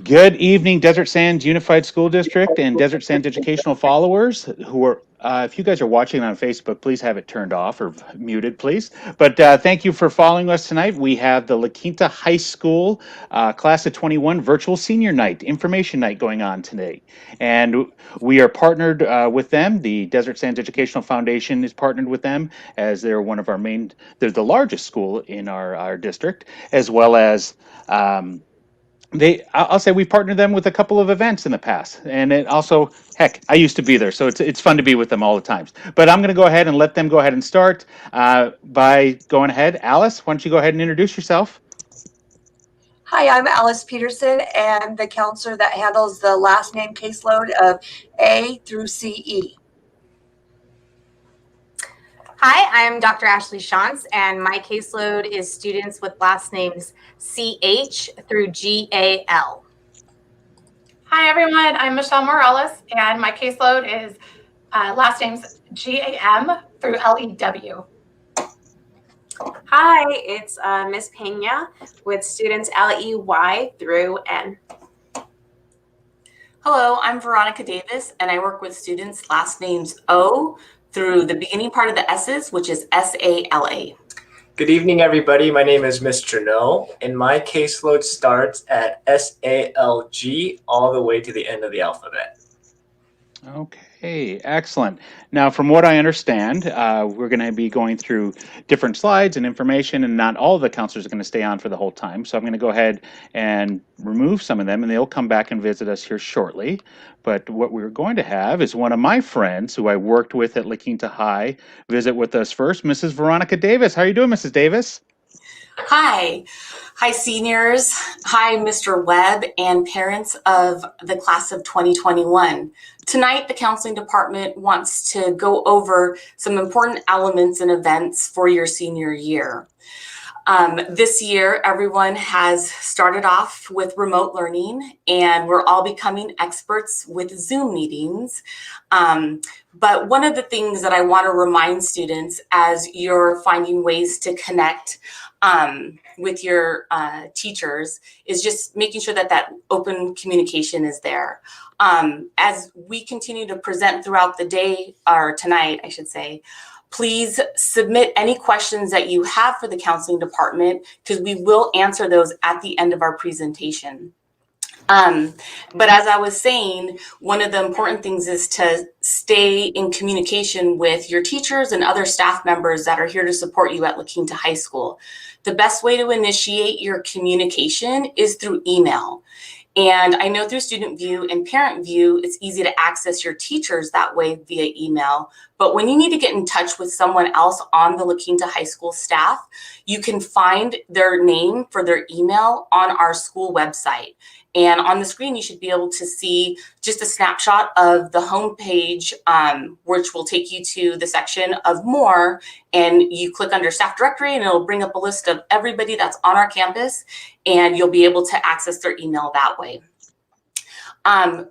Good evening, Desert Sands Unified School District and Desert Sands educational followers who are, if you guys are watching on Facebook, please have it turned off or muted, please. But thank you for following us tonight. We have the La Quinta High School Class of 21 Virtual Senior Night, Information Night going on today. And we are partnered with them. The Desert Sands Educational Foundation is partnered with them as they're one of our main, they're the largest school in our district, as well as I'll say we partnered them with a couple of events in the past, and it also, heck, I used to be there, so it's fun to be with them all the times. But I'm going to go ahead and let them go ahead and start by going ahead. Alice, why don't you go ahead and introduce yourself? Hi, I'm Alice Peterson, and the counselor that handles the last name caseload of A through CE. Hi, I'm Dr. Ashley Shantz, and my caseload is students with last names CH through GAL. Hi, everyone. I'm Michelle Morales, and my caseload is last names GAM through LEW. Hi, it's Miss Pena with students LEY through N. Hello, I'm Veronica Davis, and I work with students last names O through the beginning part of the S's, which is SALA. Good evening, everybody. My name is Mr. No, and my caseload starts at SALG all the way to the end of the alphabet. Okay, excellent. Now, from what I understand, we're going to be going through different slides and information, and not all of the counselors are going to stay on for the whole time. So I'm going to go ahead and remove some of them, and they'll come back and visit us here shortly. But what we're going to have is one of my friends who I worked with at La Quinta High visit with us first, Mrs. Veronica Davis. How are you doing, Mrs. Davis? Hi. Hi, seniors. Hi, Mr. Webb and parents of the class of 2021. Tonight, the counseling department wants to go over some important elements and events for your senior year. This year, everyone has started off with remote learning, and we're all becoming experts with Zoom meetings. But one of the things that I want to remind students as you're finding ways to connect with your teachers is just making sure that that open communication is there. As we continue to present throughout the day, or tonight, I should say, please submit any questions that you have for the counseling department, because we will answer those at the end of our presentation. But as I was saying, one of the important things is to stay in communication with your teachers and other staff members that are here to support you at La Quinta High School. The best way to initiate your communication is through email. And I know through Student View and Parent View, it's easy to access your teachers that way via email. But when you need to get in touch with someone else on the La Quinta High School staff, you can find their name for their email on our school website. And on the screen, you should be able to see just a snapshot of the homepage, which will take you to the section of more. And you click under staff directory, and it'll bring up a list of everybody that's on our campus, and you'll be able to access their email that way.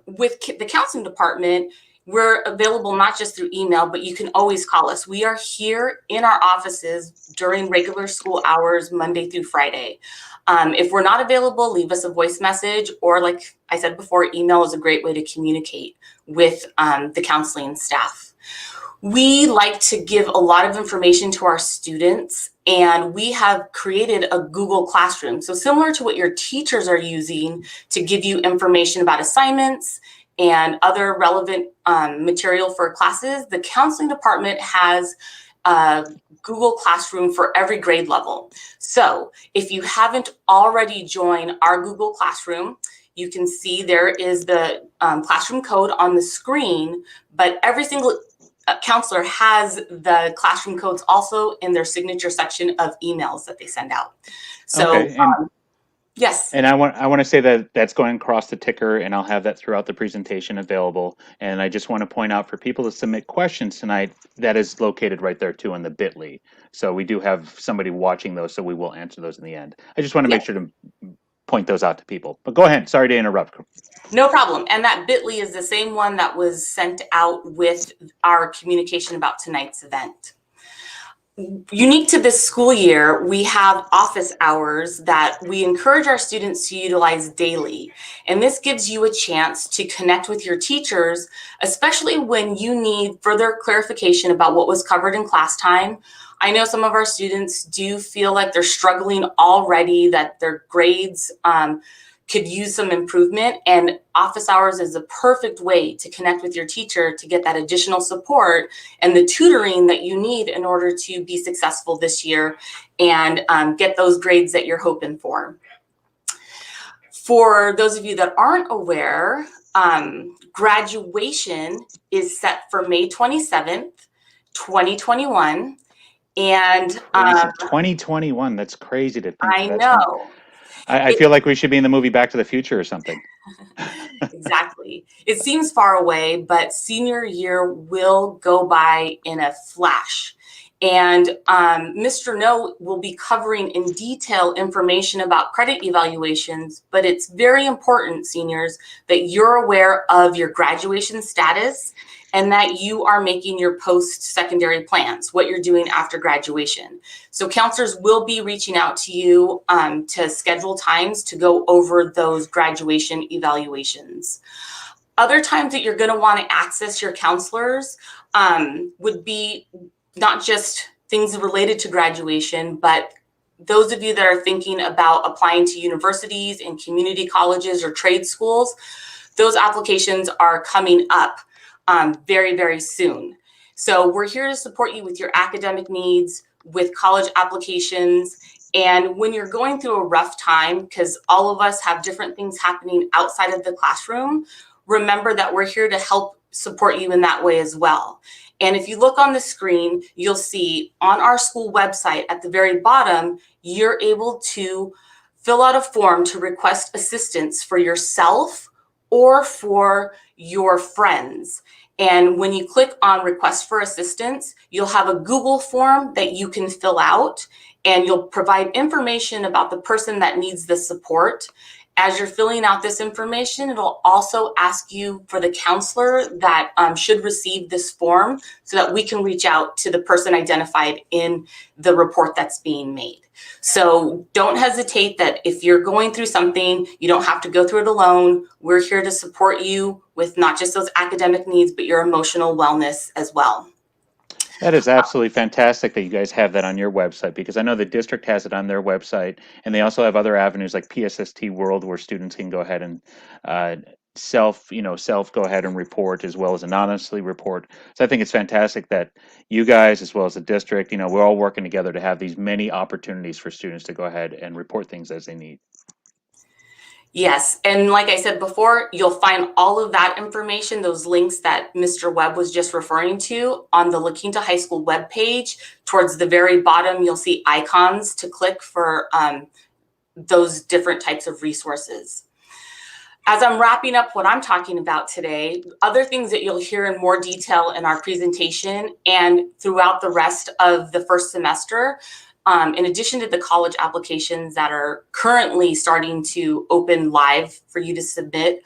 With the counseling department, we're available not just through email, but you can always call us. We are here in our offices during regular school hours, Monday through Friday. If we're not available, leave us a voice message, or like I said before, email is a great way to communicate with the counseling staff. We like to give a lot of information to our students, and we have created a Google Classroom. So similar to what your teachers are using to give you information about assignments and other relevant material for classes, the counseling department has Google Classroom for every grade level. So if you haven't already joined our Google Classroom, you can see there is the classroom code on the screen, but every single counselor has the classroom codes also in their signature section of emails that they send out. So Okay, yes. And I want to say that that's going across the ticker, and I'll have that throughout the presentation available. And I just want to point out for people to submit questions tonight, that is located right there too in the bit.ly. So we do have somebody watching those, so we will answer those in the end. I just want to make sure to point those out to people. But go ahead. Sorry to interrupt. No problem. And that bit.ly is the same one that was sent out with our communication about tonight's event. unique to this school year, we have office hours that we encourage our students to utilize daily. And this gives you a chance to connect with your teachers, especially when you need further clarification about what was covered in class time. I know some of our students do feel like they're struggling already, that their grades could use some improvement, and office hours is a perfect way to connect with your teacher to get that additional support and the tutoring that you need in order to be successful this year and get those grades that you're hoping for. For those of you that aren't aware, graduation is set for May 27th, 2021. And 2021, that's crazy to think. I know. I feel like we should be in the movie Back to the Future or something. Exactly. It seems far away, but senior year will go by in a flash. And Mr. No will be covering in detail information about credit evaluations, but it's very important, seniors, that you're aware of your graduation status and that you are making your post-secondary plans, what you're doing after graduation. So counselors will be reaching out to you to schedule times to go over those graduation evaluations. Other times that you're gonna wanna access your counselors would be not just things related to graduation, but those of you that are thinking about applying to universities and community colleges or trade schools, those applications are coming up very, very soon. So we're here to support you with your academic needs, with college applications. And when you're going through a rough time, because all of us have different things happening outside of the classroom, remember that we're here to help support you in that way as well. And if you look on the screen, you'll see on our school website at the very bottom, you're able to fill out a form to request assistance for yourself or for your friends. And when you click on request for assistance, you'll have a Google form that you can fill out, and you'll provide information about the person that needs the support. As you're filling out this information, it'll also ask you for the counselor that should receive this form so that we can reach out to the person identified in the report that's being made. So don't hesitate that if you're going through something, you don't have to go through it alone. We're here to support you with not just those academic needs, but your emotional wellness as well. That is absolutely fantastic that you guys have that on your website, because I know the district has it on their website, and they also have other avenues like PSST World where students can go ahead and self go ahead and report, as well as anonymously report. So I think it's fantastic that you guys, as well as the district, we're all working together to have these many opportunities for students to go ahead and report things as they need. Yes, and like I said before, you'll find all of that information, those links that Mr. Webb was just referring to, on the La Quinta High School webpage. Towards the very bottom, you'll see icons to click for those different types of resources. As I'm wrapping up what I'm talking about today, other things that you'll hear in more detail in our presentation and throughout the rest of the first semester, in addition to the college applications that are currently starting to open live for you to submit,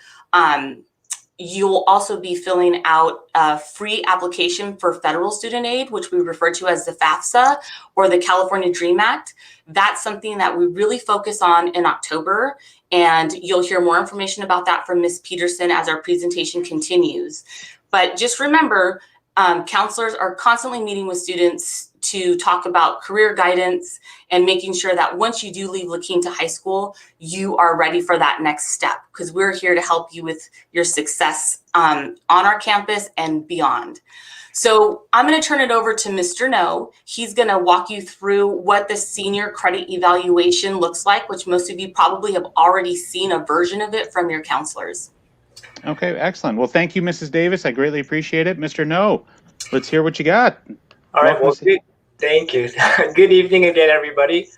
you'll also be filling out a free application for federal student aid, which we refer to as the FAFSA or the California Dream Act. That's something that we really focus on in October, and you'll hear more information about that from Ms. Peterson as our presentation continues. But just remember, counselors are constantly meeting with students to talk about career guidance and making sure that once you do leave La Quinta High School, you are ready for that next step, because we're here to help you with your success on our campus and beyond. So I'm going to turn it over to Mr. No. He's going to walk you through what the senior credit evaluation looks like, which most of you probably have already seen a version of it from your counselors. Okay, excellent. Well, thank you, Mrs. Davis. I greatly appreciate it. Mr. No, let's hear what you got. All right, well, good. Thank you. Good evening again, everybody.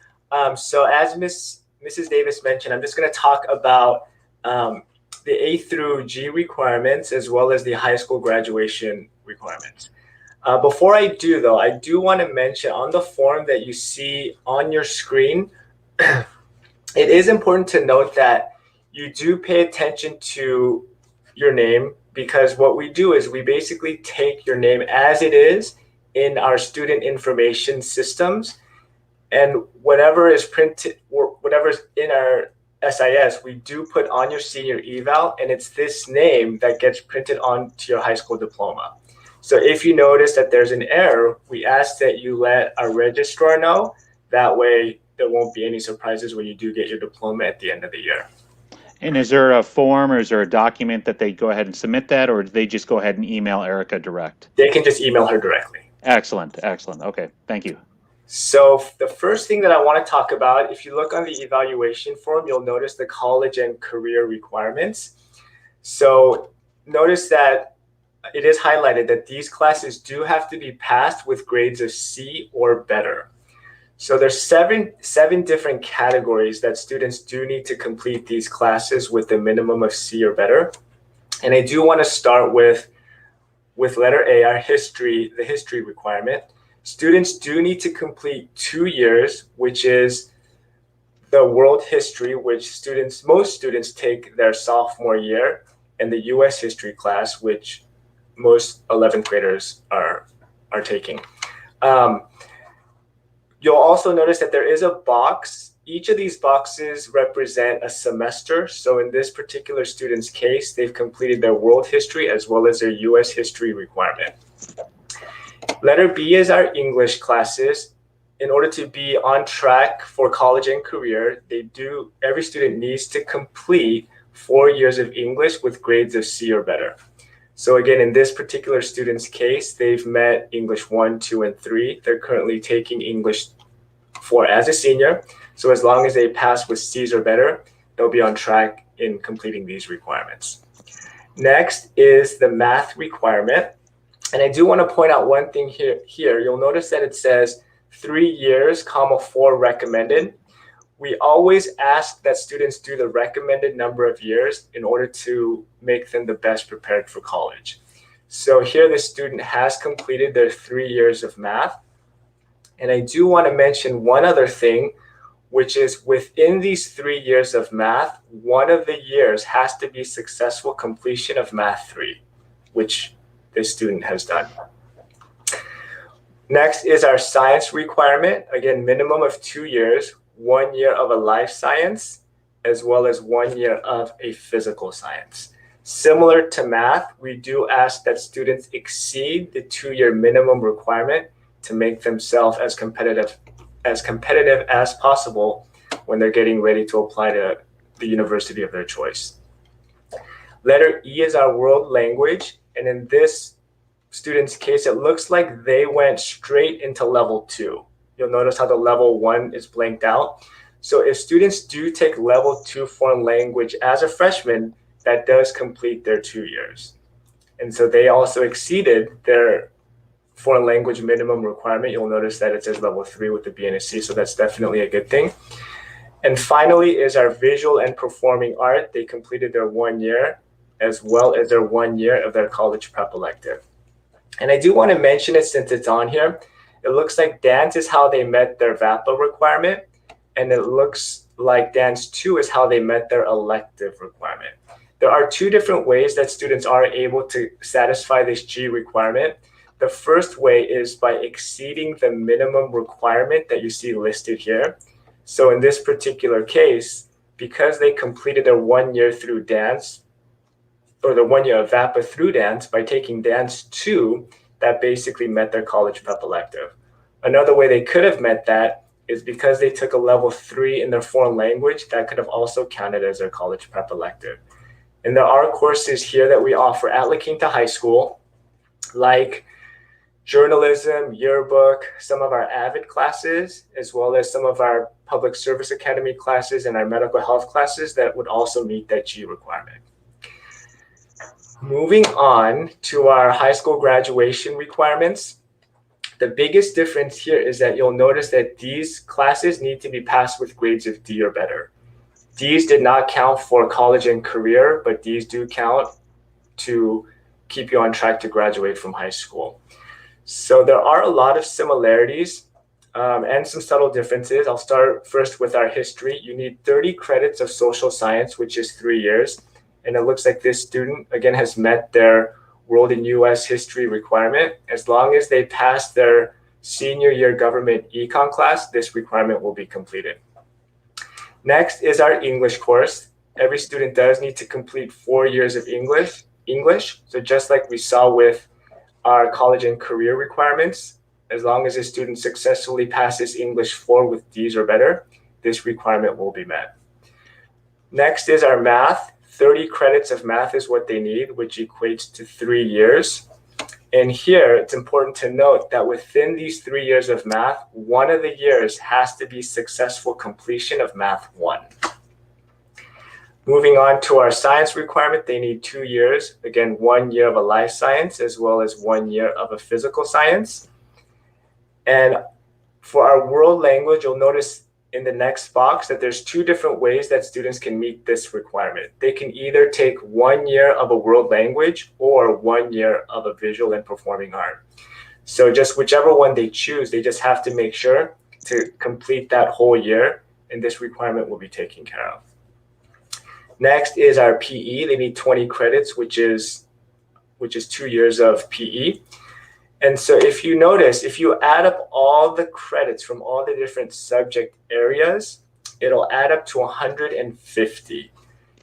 So as Mrs. Davis mentioned, I'm just going to talk about the A through G requirements as well as the high school graduation requirements. Before I do, though, I do want to mention on the form that you see on your screen, it is important to note that you do pay attention to your name, because what we do is we basically take your name as it is in our student information systems. And whatever is printed or whatever's in our SIS, we do put on your senior eval, and it's this name that gets printed onto your high school diploma. So if you notice that there's an error, we ask that you let our registrar know. That way there won't be any surprises when you do get your diploma at the end of the year. And is there a form or is there a document that they go ahead and submit that, or do they just go ahead and email Erica direct? They can just email her directly. Excellent, excellent. Okay, thank you. So the first thing that I want to talk about, if you look on the evaluation form, you'll notice the college and career requirements. So notice that it is highlighted that these classes do have to be passed with grades of C or better. So there's seven different categories that students do need to complete these classes with a minimum of C or better. And I do want to start with letter A, our history, the history requirement. Students do need to complete 2 years, which is the world history, which most students take their sophomore year, and the US history class, which most 11th graders are taking. You'll also notice that there is a box. Each of these boxes represent a semester. So in this particular student's case, they've completed their world history as well as their US history requirement. Letter B is our English classes. In order to be on track for college and career, every student needs to complete 4 years of English with grades of C or better. So again, in this particular student's case, they've met English 1, 2, and 3. They're currently taking English 4 as a senior. So as long as they pass with C's or better, they'll be on track in completing these requirements. Next is the math requirement. And I do want to point out one thing here. You'll notice that it says 3 years, 4 recommended. We always ask that students do the recommended number of years in order to make them the best prepared for college. So here the student has completed their 3 years of math. And I do want to mention one other thing, which is within these 3 years of math, one of the years has to be successful completion of Math 3, which this student has done. Next is our science requirement. Again, minimum of 2 years, 1 year of a life science, as well as 1 year of a physical science. Similar to math, we do ask that students exceed the 2-year minimum requirement to make themselves as competitive as possible when they're getting ready to apply to the university of their choice. Letter E is our world language. And in this student's case, it looks like they went straight into level 2. You'll notice how the level 1 is blanked out. So if students do take level 2 foreign language as a freshman, that does complete their 2 years. And so they also exceeded their foreign language minimum requirement. You'll notice that it says level 3 with the B and a C, so that's definitely a good thing. And finally is our visual and performing art. They completed their 1 year as well as their 1 year of their college prep elective. And I do want to mention it since it's on here. It looks like dance is how they met their VAPA requirement, and it looks like dance 2 is how they met their elective requirement. There are 2 different ways that students are able to satisfy this G requirement. The first way is by exceeding the minimum requirement that you see listed here. So in this particular case, because they completed their 1 year through dance, or the 1 year of VAPA through dance, by taking dance 2, that basically met their college prep elective. Another way they could have met that is because they took a level 3 in their foreign language, that could have also counted as their college prep elective. And there are courses here that we offer at La Quinta High School, like journalism, yearbook, some of our AVID classes, as well as some of our public service academy classes and our medical health classes that would also meet that G requirement. Moving on to our high school graduation requirements. The biggest difference here is that you'll notice that these classes need to be passed with grades of D or better. These did not count for college and career, but these do count to keep you on track to graduate from high school. So there are a lot of similarities and some subtle differences. I'll start first with our history. You need 30 credits of social science, which is 3 years. And it looks like this student, again, has met their World and US History requirement. As long as they pass their senior year government econ class, this requirement will be completed. Next is our English course. Every student does need to complete 4 years of English. So just like we saw with our college and career requirements, as long as a student successfully passes English 4 with D's or better, this requirement will be met. Next is our math. 30 credits of math is what they need, which equates to 3 years. And here, it's important to note that within these 3 years of math, one of the years has to be successful completion of Math 1. Moving on to our science requirement, they need 2 years. Again, 1 year of a life science as well as 1 year of a physical science. And for our world language, you'll notice in the next box that there's 2 different ways that students can meet this requirement. They can either take 1 year of a world language or 1 year of a visual and performing art. So just whichever one they choose, they just have to make sure to complete that whole year, and this requirement will be taken care of. Next is our PE. They need 20 credits, which is 2 years of PE. And so if you notice, if you add up all the credits from all the different subject areas, it'll add up to 150.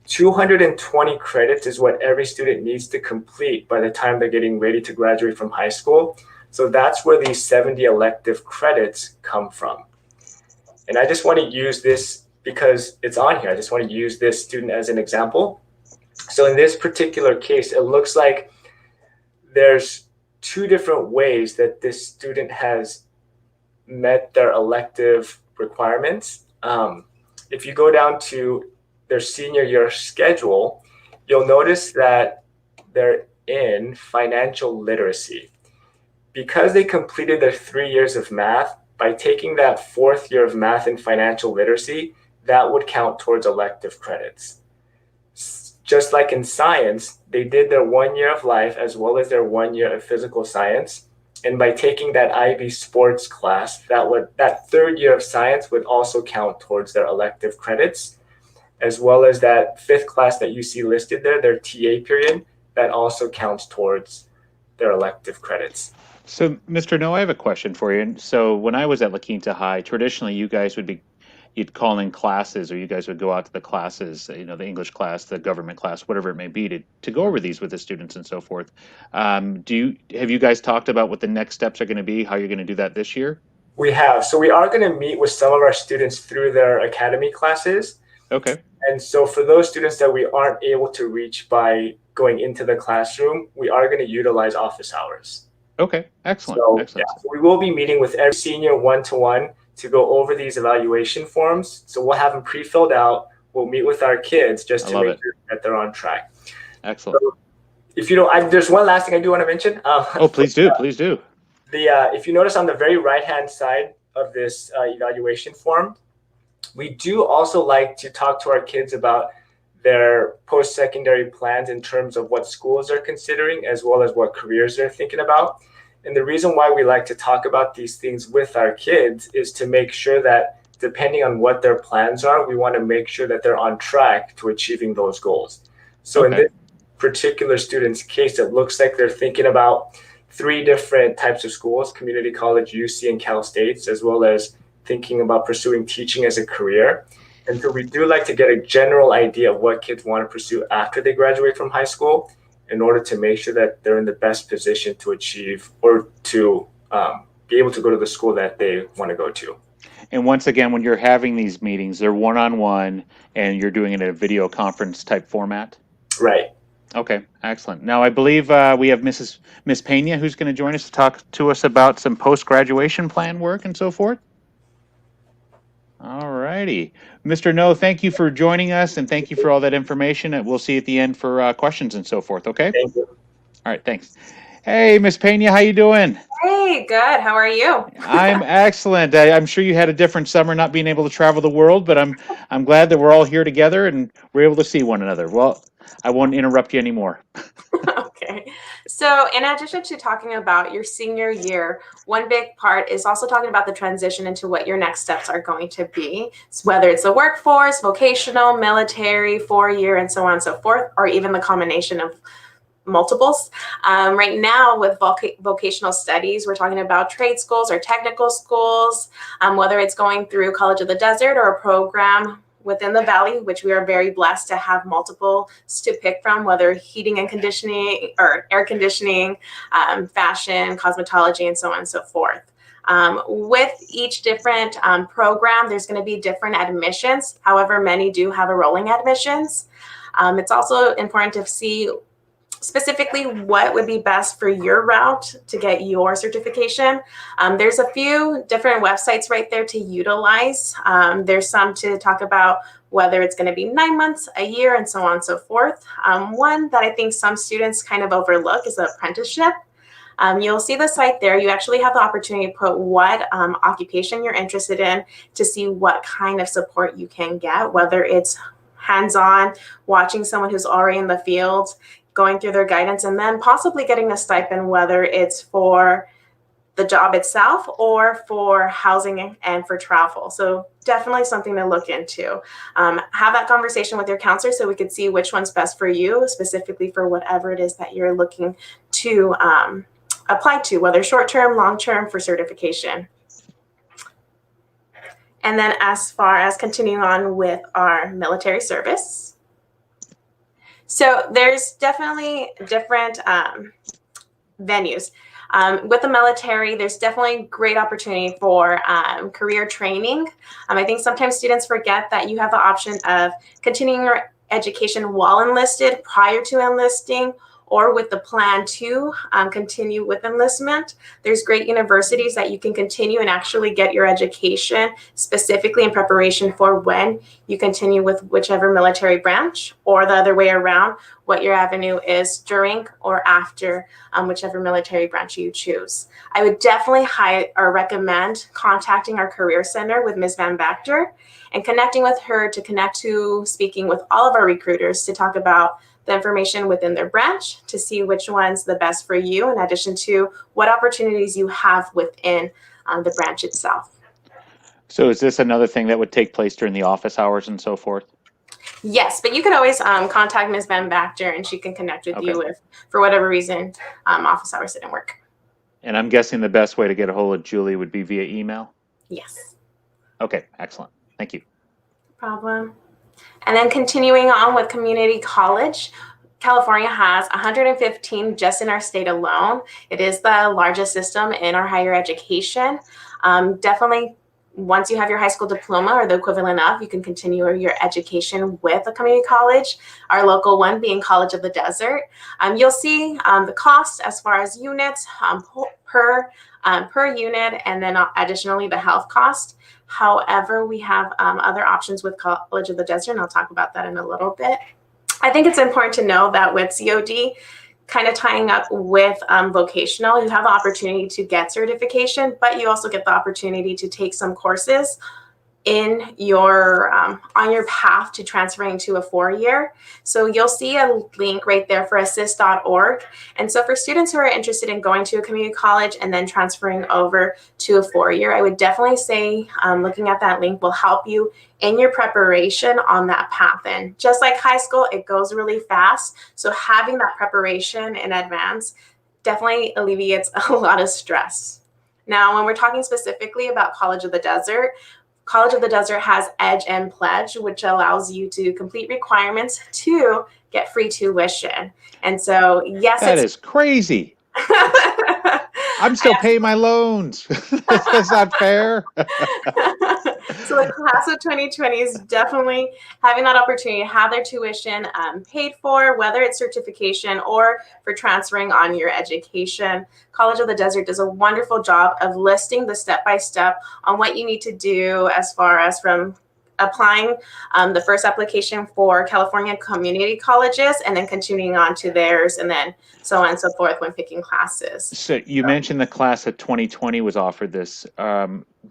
220 credits is what every student needs to complete by the time they're getting ready to graduate from high school. So that's where these 70 elective credits come from. And I just want to use this because it's on here. I just want to use this student as an example. So in this particular case, it looks like there's 2 different ways that this student has met their elective requirements. If you go down to their senior year schedule, you'll notice that they're in financial literacy. Because they completed their 3 years of math, by taking that 4th year of math and financial literacy, that would count towards elective credits. Just like in science, they did their 1 year of life as well as their 1 year of physical science. And by taking that IB sports class, that 3rd year of science would also count towards their elective credits, as well as that 5th class that you see listed there, their TA period, that also counts towards their elective credits. So, Mr. No, I have a question for you. And so when I was at La Quinta High, traditionally you guys you'd call in classes, or you guys would go out to the classes, the English class, the government class, whatever it may be, to go over these with the students and so forth. Have you guys talked about what the next steps are going to be, how you're going to do that this year? We have. So we are going to meet with some of our students through their academy classes. Okay. And so for those students that we aren't able to reach by going into the classroom, we are going to utilize office hours. Okay, excellent. So, Excellent. Yeah, so we will be meeting with every senior one-to-one to go over these evaluation forms. So we'll have them pre-filled out. We'll meet with our kids just to make sure that they're on track. Excellent. So if you don't, there's one last thing I do want to mention. Please do. Please do. If you notice on the very right-hand side of this evaluation form, we do also like to talk to our kids about their post-secondary plans in terms of what schools they're considering, as well as what careers they're thinking about. And the reason why we like to talk about these things with our kids is to make sure that depending on what their plans are, we want to make sure that they're on track to achieving those goals. So in this particular student's case, it looks like they're thinking about 3 different types of schools: community college, UC, and Cal States, as well as thinking about pursuing teaching as a career. And so we do like to get a general idea of what kids want to pursue after they graduate from high school, in order to make sure that they're in the best position to achieve or to be able to go to the school that they want to go to. And once again, when you're having these meetings, they're one-on-one, and you're doing it in a video conference type format? Right. Okay, excellent. Now, I believe we have Miss Pena, who's going to join us to talk to us about some post-graduation plan work and so forth. All righty. Mr. No, thank you for joining us, and thank you for all that information. And we'll see you at the end for questions and so forth, okay? Thank you. All right, thanks. Hey, Miss Pena, how you doing? Hey, good. How are you? I'm excellent. I'm sure you had a different summer not being able to travel the world, but I'm glad that we're all here together and we're able to see one another. Well, I won't interrupt you anymore. Okay. So in addition to talking about your senior year, one big part is also talking about the transition into what your next steps are going to be. So whether it's the workforce, vocational, military, 4-year, and so on and so forth, or even the combination of multiples. Right now with vocational studies, we're talking about trade schools or technical schools, whether it's going through College of the Desert or a program within the Valley, which we are very blessed to have multiple to pick from, whether heating and conditioning or air conditioning, fashion, cosmetology, and so on and so forth. With each different program, there's going to be different admissions. However, many do have a rolling admissions. It's also important to see specifically what would be best for your route to get your certification. There's a few different websites right there to utilize. There's some to talk about whether it's going to be 9 months, a year, and so on and so forth. One that I think some students kind of overlook is the apprenticeship. You'll see the site there. You actually have the opportunity to put what occupation you're interested in to see what kind of support you can get, whether it's hands-on, watching someone who's already in the field, going through their guidance, and then possibly getting a stipend, whether it's for the job itself or for housing and for travel. So definitely something to look into. Have that conversation with your counselor so we could see which one's best for you, specifically for whatever it is that you're looking to apply to, whether short-term, long-term for certification. And then as far as continuing on with our military service, so there's definitely different venues. With the military, there's definitely great opportunity for career training. I think sometimes students forget that you have the option of continuing your education while enlisted, prior to enlisting, or with the plan to continue with enlistment. There's great universities that you can continue and actually get your education specifically in preparation for when you continue with whichever military branch, or the other way around, what your avenue is during or after whichever military branch you choose. I would definitely recommend contacting our Career Center with Ms. Van Bacter and connecting with her to connect to speaking with all of our recruiters to talk about the information within their branch to see which one's the best for you, in addition to what opportunities you have within the branch itself. So is this another thing that would take place during the office hours and so forth? Yes, but you can always contact Ms. Van Bacter and she can connect with you if, for whatever reason, office hours didn't work. And I'm guessing the best way to get a hold of Julie would be via email? Yes. Okay, excellent. Thank you. No problem. And then continuing on with community college, California has 115 just in our state alone. It is the largest system in our higher education. Definitely, once you have your high school diploma or the equivalent of, you can continue your education with a community college, our local one being College of the Desert. You'll see the cost as far as units per unit, and then additionally the health cost. However, we have other options with College of the Desert, and I'll talk about that in a little bit. I think it's important to know that with COD, kind of tying up with vocational, you have the opportunity to get certification, but you also get the opportunity to take some courses in your on your path to transferring to a 4-year. So you'll see a link right there for assist.org. And so for students who are interested in going to a community college and then transferring over to a 4-year, I would definitely say looking at that link will help you in your preparation on that path. And just like high school, it goes really fast. So having that preparation in advance definitely alleviates a lot of stress. Now, when we're talking specifically about College of the Desert, College of the Desert has Edge and Pledge, which allows you to complete requirements to get free tuition. And so, yes, that is crazy. I'm still paying my loans. That's not fair. So the class of 2020 is definitely having that opportunity to have their tuition paid for, whether it's certification or for transferring on your education. College of the Desert does a wonderful job of listing the step-by-step on what you need to do as far as from applying the first application for California community colleges and then continuing on to theirs and then so on and so forth when picking classes. So you mentioned the class of 2020 was offered this.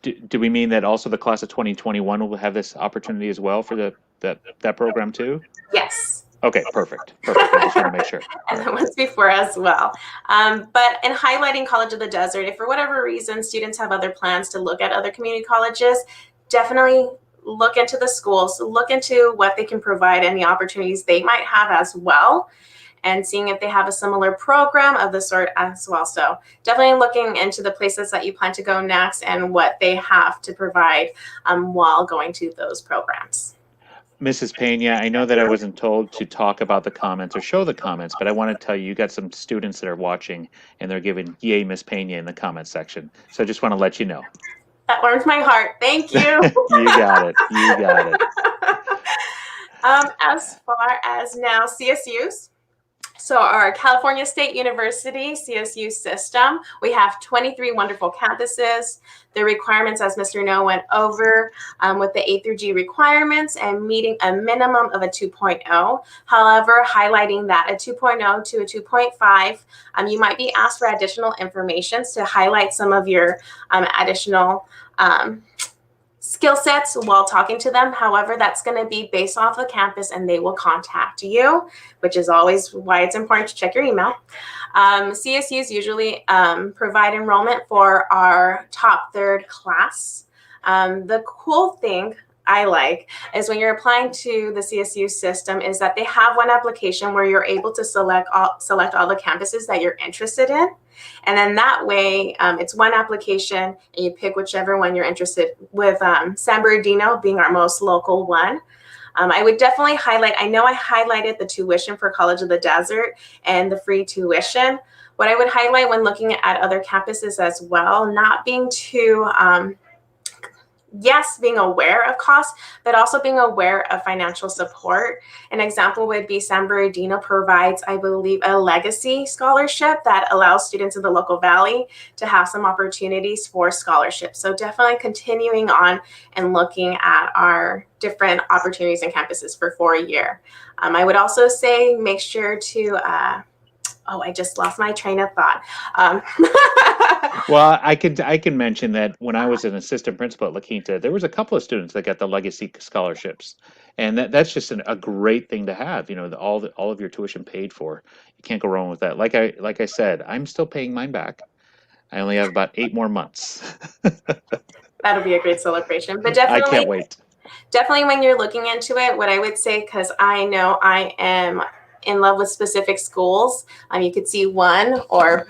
Do we mean that also the class of 2021 will have this opportunity as well for that program too? Yes. Okay, perfect. Perfect. I just want to make sure. And the ones before as well. But in highlighting College of the Desert, if for whatever reason students have other plans to look at other community colleges, definitely look into the schools, look into what they can provide and the opportunities they might have as well. and seeing if they have a similar program of the sort as well. So definitely looking into the places that you plan to go next and what they have to provide while going to those programs. Mrs. Pena, I know that I wasn't told to talk about the comments or show the comments, but I want to tell you, you got some students that are watching and they're giving "Yay, Miss Pena" in the comment section. So I just want to let you know. That warms my heart. Thank you. You got it. You got it. As far as now CSUs, so our California State University CSU system, we have 23 wonderful campuses. The requirements, as Mr. No went over, with the A through G requirements and meeting a minimum of a 2.0. However, highlighting that a 2.0 to a 2.5, you might be asked for additional information to highlight some of your additional skill sets while talking to them. However, that's going to be based off the campus and they will contact you, which is always why it's important to check your email. CSUs usually provide enrollment for our top third class. The cool thing I like is when you're applying to the CSU system is that they have one application where you're able to select all the campuses that you're interested in. And then that way, it's one application and you pick whichever one you're interested with, San Bernardino being our most local one. I would definitely highlight, I know I highlighted the tuition for College of the Desert and the free tuition. What I would highlight when looking at other campuses as well, not being too, yes, being aware of costs, but also being aware of financial support. An example would be San Bernardino provides, I believe, a legacy scholarship that allows students in the local valley to have some opportunities for scholarships. So definitely continuing on and looking at our different opportunities and campuses for 4-year. I would also say make sure to, I just lost my train of thought. Well, I can mention that when I was an assistant principal at La Quinta, there was a couple of students that got the legacy scholarships, and that's just a great thing to have. You know, all of your tuition paid for. You can't go wrong with that. Like I said, I'm still paying mine back. I only have about 8 more months. That'll be a great celebration. But I definitely, can't wait. Definitely when you're looking into it, what I would say, because I know I am in love with specific schools. You could see one, or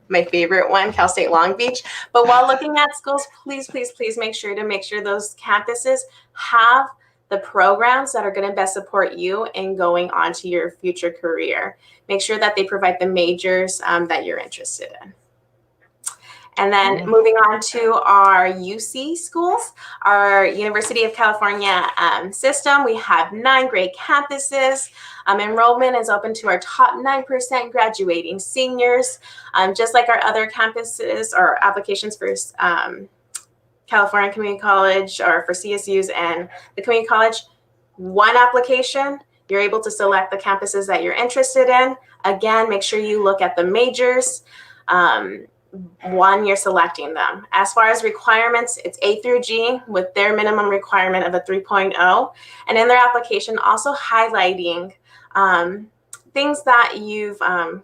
my favorite one, Cal State Long Beach. But while looking at schools, please make sure those campuses have the programs that are going to best support you in going on to your future career. Make sure that they provide the majors that you're interested in. And then moving on to our UC schools, our University of California system, we have 9 great campuses. Enrollment is open to our top 9% graduating seniors. Just like our other campuses or applications for California Community College or for CSUs and the community college, one application, you're able to select the campuses that you're interested in. Again, make sure you look at the majors. One, you're selecting them. As far as requirements, it's A through G with their minimum requirement of a 3.0. And in their application, also highlighting things that you've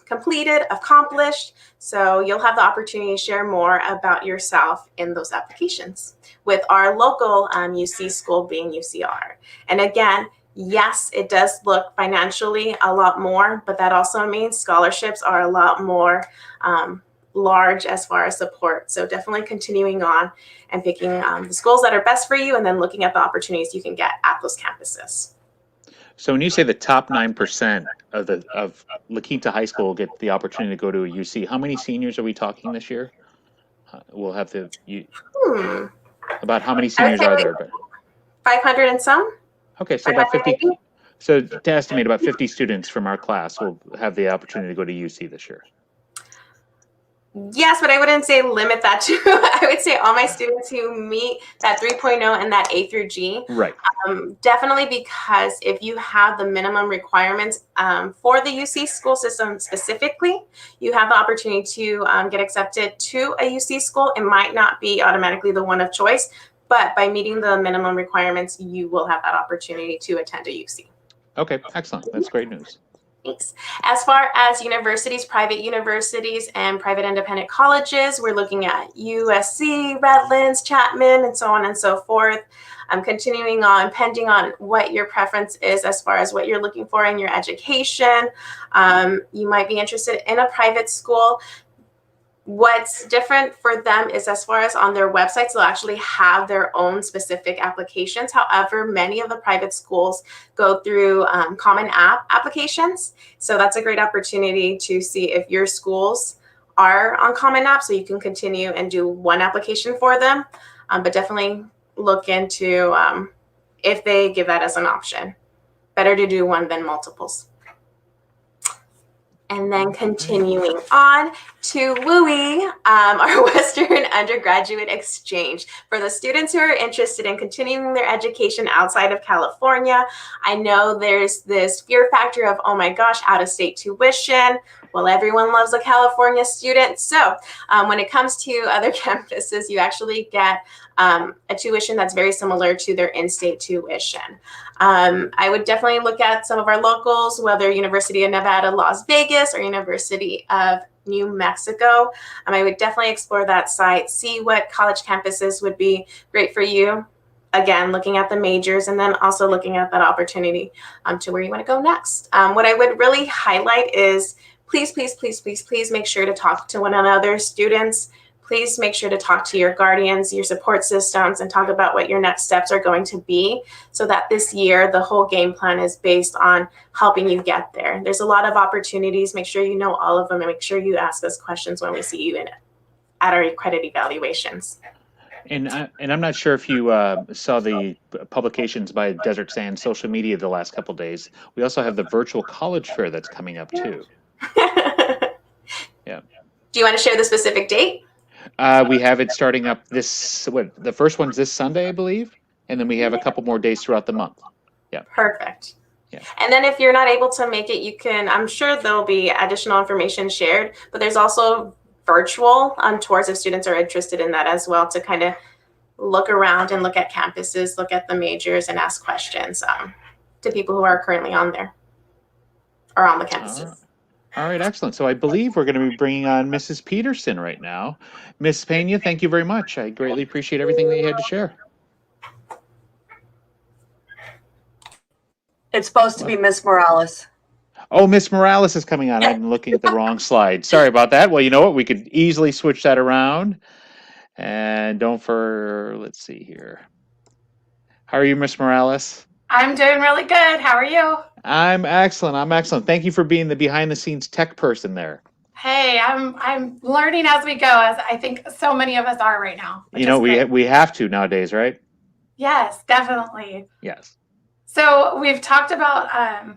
completed, accomplished. So you'll have the opportunity to share more about yourself in those applications, with our local UC school being UCR. And again, yes, it does look financially a lot more, but that also means scholarships are a lot more large as far as support. So definitely continuing on and picking the schools that are best for you and then looking at the opportunities you can get at those campuses. So when you say the top 9% of La Quinta High School will get the opportunity to go to a UC, how many seniors are we talking this year? We'll have to, about how many seniors are there? 500 and some. Okay, so about 50. Maybe? So to estimate, about 50 students from our class will have the opportunity to go to UC this year. Yes, but I wouldn't say limit that to, I would say all my students who meet that 3.0 and that A through G. Right. Definitely, because if you have the minimum requirements for the UC school system specifically, you have the opportunity to get accepted to a UC school. It might not be automatically the one of choice, but by meeting the minimum requirements, you will have that opportunity to attend a UC. Okay, excellent. That's great news. Thanks. As far as universities, and private independent colleges, we're looking at USC, Redlands, Chapman, and so on and so forth. Continuing on, pending on what your preference is as far as what you're looking for in your education. You might be interested in a private school. What's different for them is as far as on their websites, they'll actually have their own specific applications. However, many of the private schools go through Common App applications. So that's a great opportunity to see if your schools are on Common App so you can continue and do one application for them. But definitely look into if they give that as an option. Better to do one than multiples. And then continuing on to WUI, our Western Undergraduate Exchange. For the students who are interested in continuing their education outside of California, I know there's this fear factor of, oh my gosh, out-of-state tuition. Well, everyone loves a California student. So when it comes to other campuses, you actually get a tuition that's very similar to their in-state tuition. I would definitely look at some of our locals, whether University of Nevada, Las Vegas, or University of New Mexico. I would definitely explore that site, see what college campuses would be great for you. Again, looking at the majors and then also looking at that opportunity to where you want to go next. What I would really highlight is please make sure to talk to one another, students. Please make sure to talk to your guardians, your support systems, and talk about what your next steps are going to be so that this year, the whole game plan is based on helping you get there. There's a lot of opportunities. Make sure you know all of them and make sure you ask us questions when we see you at our credit evaluations. And I'm not sure if you saw the publications by Desert Sand social media the last couple of days. We also have the virtual college fair that's coming up too. Yeah. Do you want to share the specific date? We have it starting up the first one's this Sunday, I believe, and then we have a couple more days throughout the month. Yeah. Perfect. Yeah. And then if you're not able to make it, you can, I'm sure there'll be additional information shared, but there's also virtual tours if students are interested in that as well, to kind of look around and look at campuses, look at the majors, and ask questions to people who are currently on there or on the campuses. All right, excellent. So I believe we're going to be bringing on Mrs. Peterson right now. Ms. Pena, thank you very much. I greatly appreciate everything that you had to share. It's supposed to be Miss Morales. Oh, Miss Morales is coming on. I'm looking at the wrong slide. Sorry about that. Well, you know what? We could easily switch that around. And let's see here. How are you, Miss Morales? I'm doing really good. How are you? I'm excellent. Thank you for being the behind-the-scenes tech person there. Hey, I'm learning as we go, as I think so many of us are right now. You know, we have to nowadays, right? Yes, definitely. Yes. So we've talked about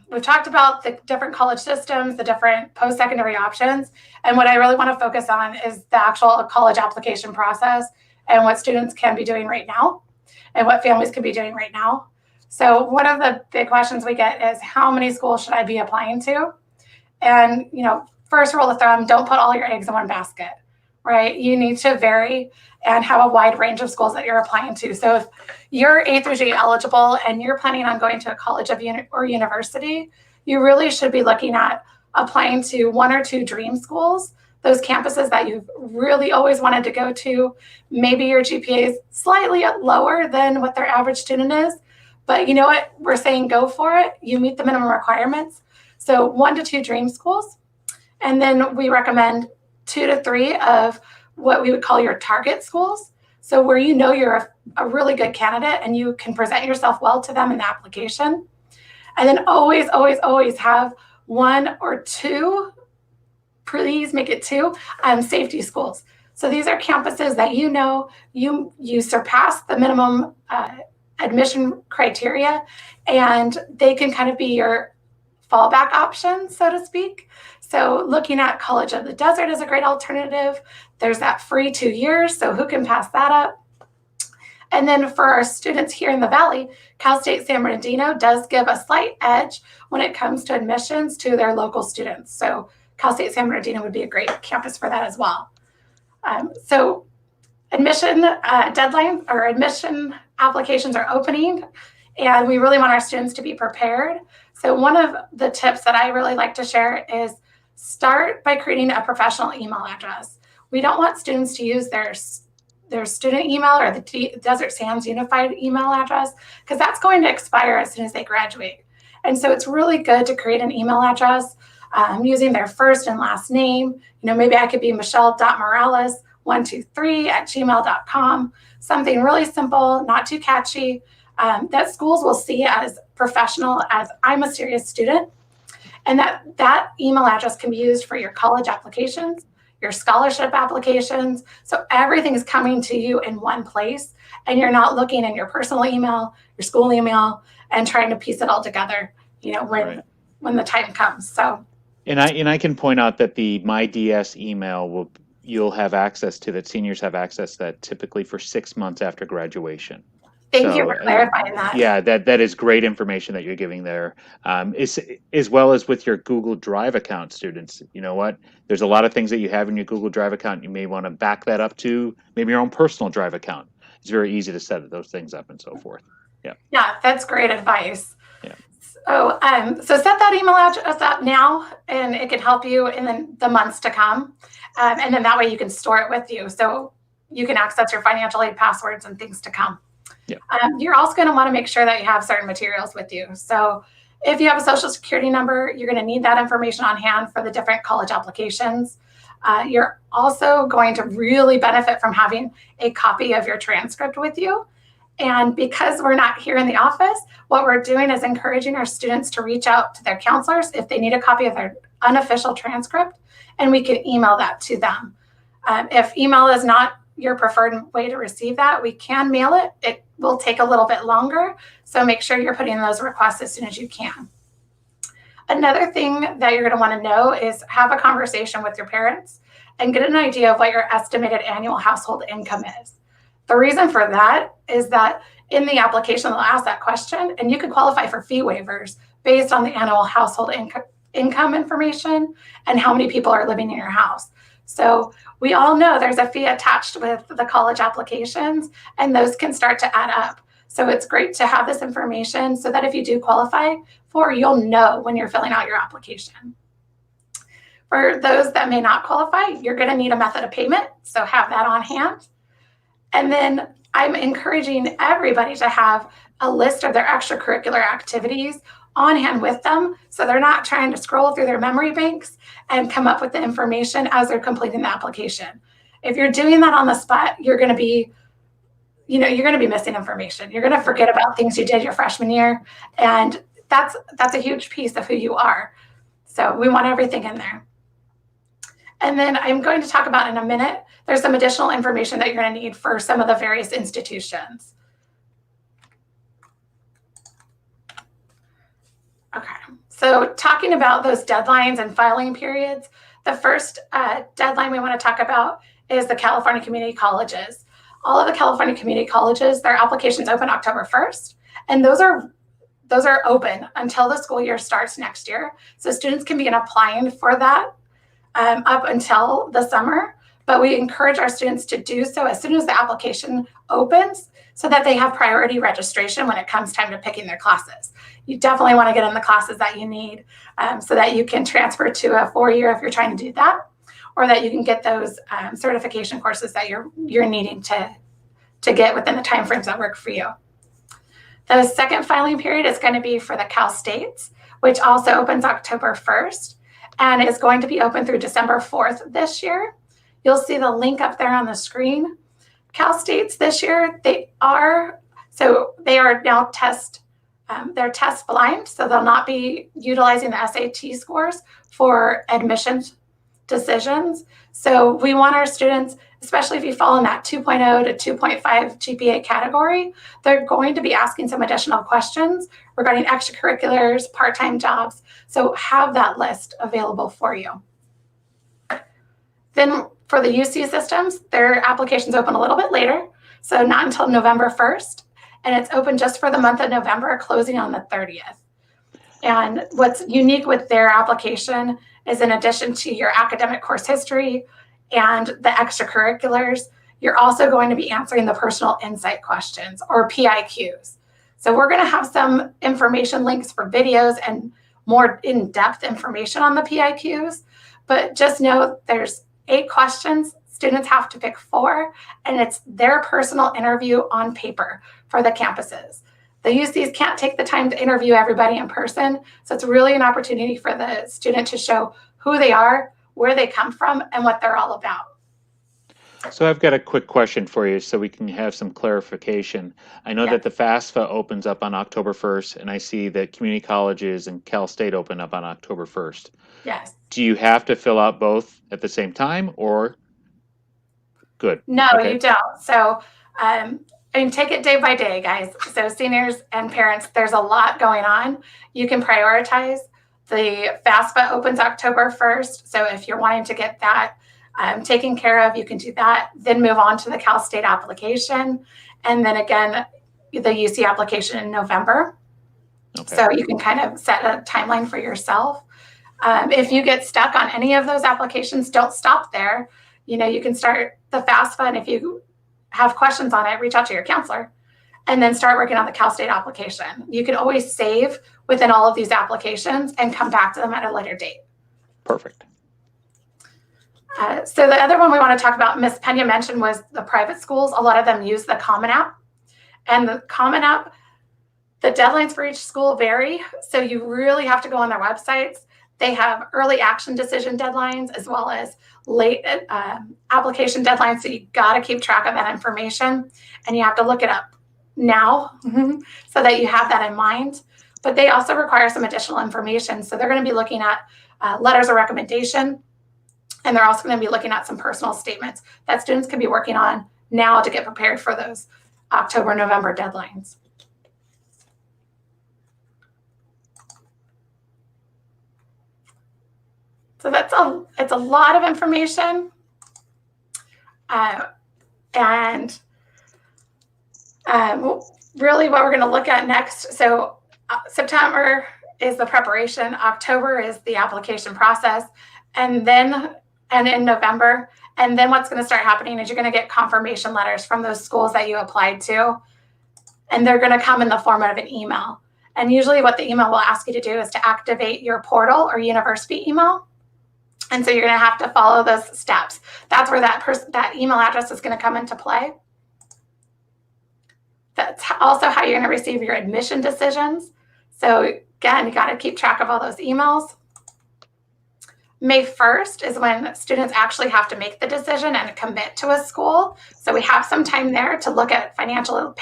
the different college systems, the different post-secondary options, and what I really want to focus on is the actual college application process and what students can be doing right now, and what families can be doing right now. So one of the big questions we get is, how many schools should I be applying to? And, you know, first rule of thumb, don't put all your eggs in one basket, right? You need to vary and have a wide range of schools that you're applying to. So if you're A through G eligible and you're planning on going to a college or university, you really should be looking at applying to one or two dream schools, those campuses that you've really always wanted to go to. Maybe your GPA is slightly lower than what their average student is, but you know what? We're saying go for it. You meet the minimum requirements. So 1 to 2 dream schools. And then we recommend 2 to 3 of what we would call your target schools. So where you know you're a really good candidate and you can present yourself well to them in the application. And then always, always, always have 1 or 2, please make it 2, safety schools. So these are campuses that you know you surpass the minimum admission criteria, and they can kind of be your fallback option, so to speak. So looking at College of the Desert is a great alternative. There's that free 2 years, so who can pass that up? And then for our students here in the Valley, Cal State San Bernardino does give a slight edge when it comes to admissions to their local students. So Cal State San Bernardino would be a great campus for that as well. So admission deadlines or admission applications are opening And we really want our students to be prepared. So one of the tips that I really like to share is start by creating a professional email address. We don't want students to use their student email or the Desert Sands Unified email address, because that's going to expire as soon as they graduate. And so it's really good to create an email address using their first and last name. Maybe I could be michelle.morales123@gmail.com, something really simple, not too catchy, that schools will see as professional, as I'm a serious student. And that email address can be used for your college applications, your scholarship applications. So everything is coming to you in one place, and you're not looking in your personal email, your school email, and trying to piece it all together, when the time comes. So. And I can point out that the MyDS email you'll have access to, that seniors have access to that typically for 6 months after graduation. Thank you for clarifying that. Yeah, that is great information that you're giving there. As well as with your Google Drive account, students. You know what? There's a lot of things that you have in your Google Drive account. You may want to back that up to maybe your own personal Drive account. It's very easy to set those things up and so forth. Yeah. Yeah, that's great advice. Yeah. So, so set that email address up now, and it can help you in the months to come. And then that way you can store it with you, so you can access your financial aid passwords and things to come. Yeah. You're also going to want to make sure that you have certain materials with you. So if you have a social security number, you're going to need that information on hand for the different college applications. You're also going to really benefit from having a copy of your transcript with you. And because we're not here in the office, what we're doing is encouraging our students to reach out to their counselors if they need a copy of their unofficial transcript, and we can email that to them. If email is not your preferred way to receive that, we can mail it. It will take a little bit longer, so make sure you're putting in those requests as soon as you can. Another thing that you're going to want to know is have a conversation with your parents and get an idea of what your estimated annual household income is. The reason for that is that in the application, they'll ask that question, and you can qualify for fee waivers based on the annual household income information and how many people are living in your house. So we all know there's a fee attached with the college applications, and those can start to add up. So it's great to have this information so that if you do qualify for, you'll know when you're filling out your application. For those that may not qualify, you're going to need a method of payment, so have that on hand. And then I'm encouraging everybody to have a list of their extracurricular activities on hand with them, so they're not trying to scroll through their memory banks and come up with the information as they're completing the application. If you're doing that on the spot, you're going to be missing information. You're going to forget about things you did your freshman year, and that's a huge piece of who you are. So we want everything in there. And then I'm going to talk about in a minute, there's some additional information that you're going to need for some of the various institutions. Okay, so talking about those deadlines and filing periods, the first deadline we want to talk about is the California community colleges. All of the California community colleges, their applications open October 1st, and those are open until the school year starts next year. So students can begin applying for that up until the summer, but we encourage our students to do so as soon as the application opens so that they have priority registration when it comes time to picking their classes. You definitely want to get in the classes that you need so that you can transfer to a 4-year if you're trying to do that, or that you can get those certification courses that you're needing to get within the timeframes that work for you. The second filing period is going to be for the Cal States, which also opens October 1st and is going to be open through December 4th this year. You'll see the link up there on the screen. Cal States this year, they are now they're test blind, so they'll not be utilizing the SAT scores for admissions decisions. So we want our students, especially if you fall in that 2.0 to 2.5 GPA category, they're going to be asking some additional questions regarding extracurriculars, part-time jobs. So have that list available for you. Then for the UC systems, their applications open a little bit later, so not until November 1st, and it's open just for the month of November, closing on the 30th. And what's unique with their application is, in addition to your academic course history and the extracurriculars, you're also going to be answering the personal insight questions, or PIQs. So we're going to have some information links for videos and more in-depth information on the PIQs, but just know there's 8 questions. Students have to pick 4, and it's their personal interview on paper for the campuses. The UCs can't take the time to interview everybody in person, so it's really an opportunity for the student to show who they are, where they come from, and what they're all about. So I've got a quick question for you so we can have some clarification. I know that the FAFSA opens up on October 1st, and I see that community colleges and Cal State open up on October 1st. Yes. Do you have to fill out both at the same time, or? Good. No, Okay. you don't. So, take it day by day, guys. So seniors and parents, there's a lot going on. You can prioritize. The FAFSA opens October 1st. So if you're wanting to get that taken care of, you can do that. Then move on to the Cal State application. And then again, the UC application in November. Okay. So you can kind of set a timeline for yourself. If you get stuck on any of those applications, don't stop there. You can start the FAFSA, and if you have questions on it, reach out to your counselor and then start working on the Cal State application. You can always save within all of these applications and come back to them at a later date. Perfect. So the other one we want to talk about, Ms. Pena mentioned, was the private schools. A lot of them use the Common App. And the Common App, the deadlines for each school vary. So you really have to go on their websites. They have early action decision deadlines as well as late application deadlines. So you got to keep track of that information, and you have to look it up now so that you have that in mind. But they also require some additional information. So they're going to be looking at letters of recommendation, and they're also going to be looking at some personal statements that students can be working on now to get prepared for those October, November deadlines. So it's a lot of information, really what we're going to look at next. So September is the preparation, October is the application process, and in November, and then what's going to start happening is you're going to get confirmation letters from those schools that you applied to, and they're going to come in the format of an email. And usually what the email will ask you to do is to activate your portal or university email. And so you're going to have to follow those steps. That's where that email address is going to come into play. That's also how you're going to receive your admission decisions. So again, you got to keep track of all those emails. May 1st is when students actually have to make the decision and commit to a school. So we have some time there to look at financial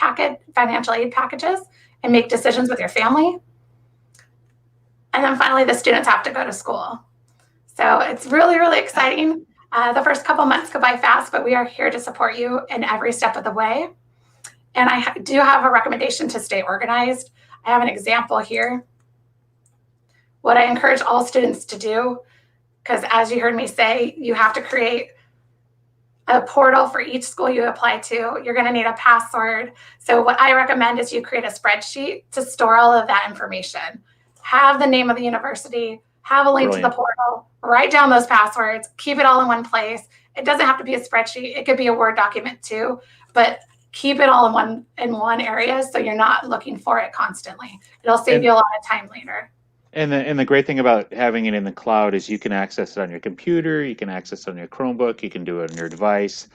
aid packages and make decisions with your family. And then finally, the students have to go to school. So it's really, really exciting. The first couple months go by fast, but we are here to support you in every step of the way. And I do have a recommendation to stay organized. I have an example here. What I encourage all students to do, because as you heard me say, you have to create a portal for each school you apply to. You're going to need a password. So what I recommend is you create a spreadsheet to store all of that information. Have the name of the university, have a link to the portal, write down those passwords, keep it all in one place. It doesn't have to be a spreadsheet. It could be a Word document too, but keep it all in one area so you're not looking for it constantly. It'll save you a lot of time later. And the great thing about having it in the cloud is you can access it on your computer, you can access it on your Chromebook, you can do it on your device.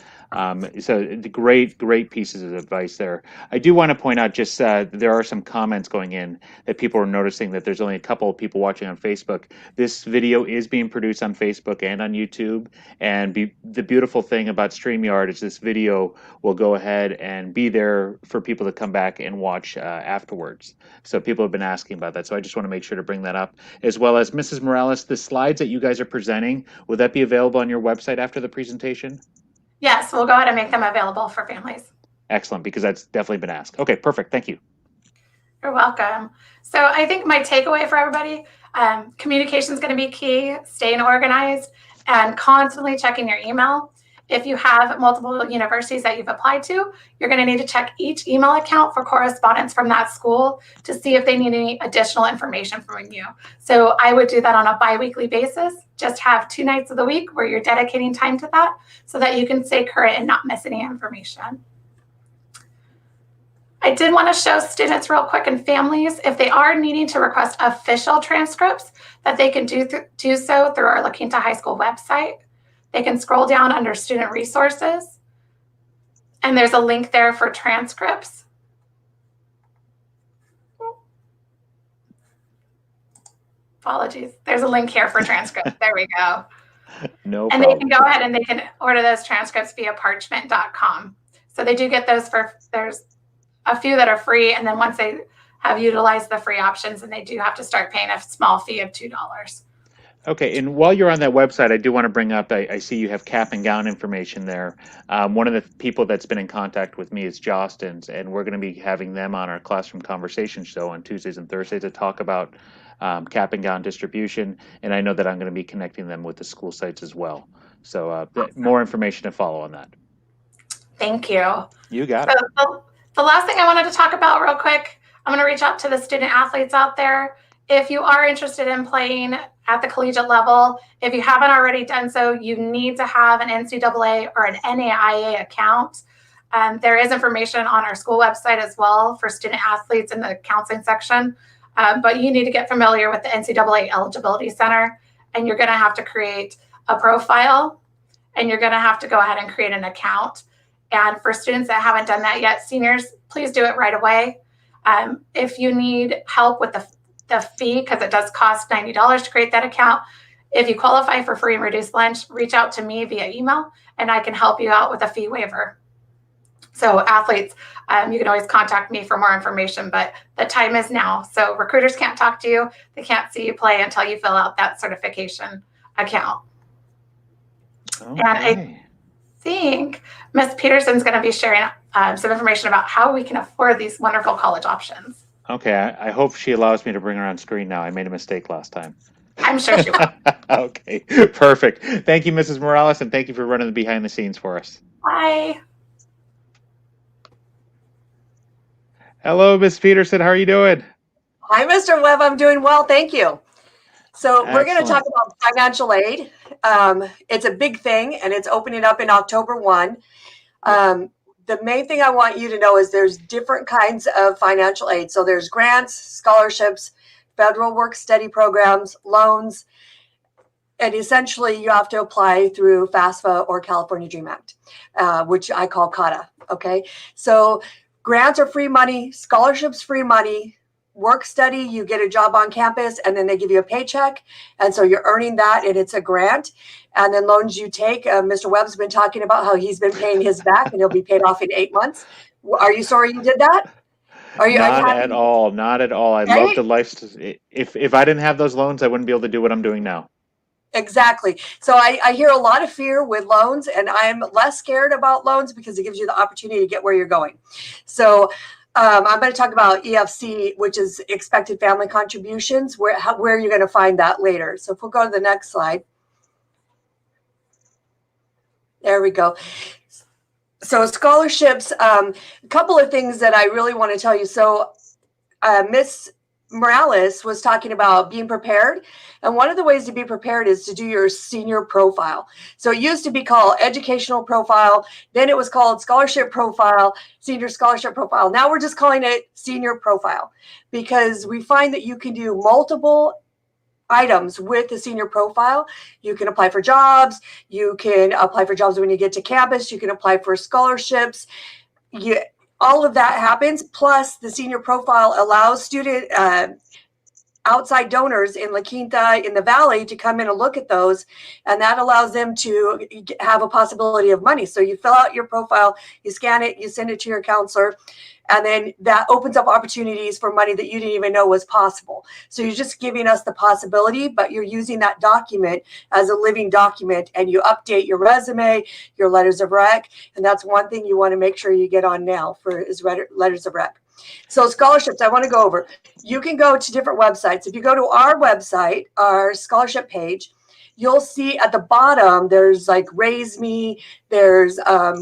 So great pieces of advice there. I do want to point out just there are some comments going in that people are noticing that there's only a couple of people watching on Facebook. This video is being produced on Facebook and on YouTube. And the beautiful thing about StreamYard is this video will go ahead and be there for people to come back and watch afterwards. So people have been asking about that. So I just want to make sure to bring that up. As well as Mrs. Morales, the slides that you guys are presenting, will that be available on your website after the presentation? Yes, we'll go ahead and make them available for families. Excellent, because that's definitely been asked. Okay, perfect. Thank you. You're welcome. So I think my takeaway for everybody, communication is going to be key, staying organized, and constantly checking your email. If you have multiple universities that you've applied to, you're going to need to check each email account for correspondence from that school to see if they need any additional information from you. So I would do that on a bi-weekly basis. Just have 2 nights of the week where you're dedicating time to that so that you can stay current and not miss any information. I did want to show students real quick and families, if they are needing to request official transcripts, that they can do so through our La Quinta High School website. They can scroll down under student resources, and there's a link there for transcripts. Apologies. There's a link here for transcripts. There we go. No and problem. they can go ahead and they can order those transcripts via parchment.com. So they do get those there's a few that are free. And then once they have utilized the free options, and they do have to start paying a small fee of $2. Okay, and while you're on that website, I do want to bring up, I see you have cap and gown information there. One of the people that's been in contact with me is Jostens, and we're going to be having them on our Classroom Conversation show on Tuesdays and Thursdays to talk about cap and gown distribution, and I know that I'm going to be connecting them with the school sites as well. So awesome. More information to follow on that. Thank you. You got it. The last thing I wanted to talk about real quick, I'm going to reach out to the student athletes out there. If you are interested in playing at the collegiate level, if you haven't already done so, you need to have an NCAA or an NAIA account. There is information on our school website as well for student athletes in the counseling section. But you need to get familiar with the NCAA Eligibility Center, and you're going to have to create a profile, and you're going to have to go ahead and create an account. And for students that haven't done that yet, seniors, please do it right away. If you need help with the fee, because it does cost $90 to create that account, if you qualify for free and reduced lunch, reach out to me via email, and I can help you out with a fee waiver. So athletes, you can always contact me for more information, but the time is now. So recruiters can't talk to you. They can't see you play until you fill out that certification account. Okay. And I think Ms. Peterson's going to be sharing some information about how we can afford these wonderful college options. Okay, I hope she allows me to bring her on screen now. I made a mistake last time. I'm sure she will. Okay, perfect. Thank you, Mrs. Morales, and thank you for running the behind the scenes for us. Bye. Hello, Ms. Peterson. How are you doing? Hi, Mr. Webb. I'm doing well. Thank you. So we're going to talk about financial aid. It's a big thing, and it's opening up in October 1. The main thing I want you to know is there's different kinds of financial aid. So there's grants, scholarships, federal work-study programs, loans, and essentially you have to apply through FAFSA or California Dream Act, which I call CADA. Okay, so grants are free money, scholarships free money, work study, you get a job on campus and then they give you a paycheck. And so you're earning that and it's a grant. And then loans you take, Mr. Webb's been talking about how he's been paying his back and he'll be paid off in 8 months. Are you sorry you did that? Not at all. Not at all. I love the life. If I didn't have those loans, I wouldn't be able to do what I'm doing now. Exactly. So I hear a lot of fear with loans, and I'm less scared about loans because it gives you the opportunity to get where you're going. So I'm going to talk about EFC, which is expected family contributions, where you're going to find that later. So if we'll go to the next slide. There we go. So scholarships, a couple of things that I really want to tell you. So Miss Morales was talking about being prepared. And one of the ways to be prepared is to do your senior profile. So it used to be called educational profile. Then it was called scholarship profile, senior scholarship profile. Now we're just calling it senior profile because we find that you can do multiple items with the senior profile. You can apply for jobs. You can apply for jobs when you get to campus. You can apply for scholarships. All of that happens. Plus, the senior profile allows student outside donors in La Quinta, in the Valley, to come in and look at those. And that allows them to have a possibility of money. So you fill out your profile, you scan it, you send it to your counselor, and then that opens up opportunities for money that you didn't even know was possible. So you're just giving us the possibility, but you're using that document as a living document, and you update your resume, your letters of rec. And that's one thing you want to make sure you get on now for is letters of rec. So scholarships, I want to go over. You can go to different websites. If you go to our website, our scholarship page, you'll see at the bottom, there's like Raise Me, there's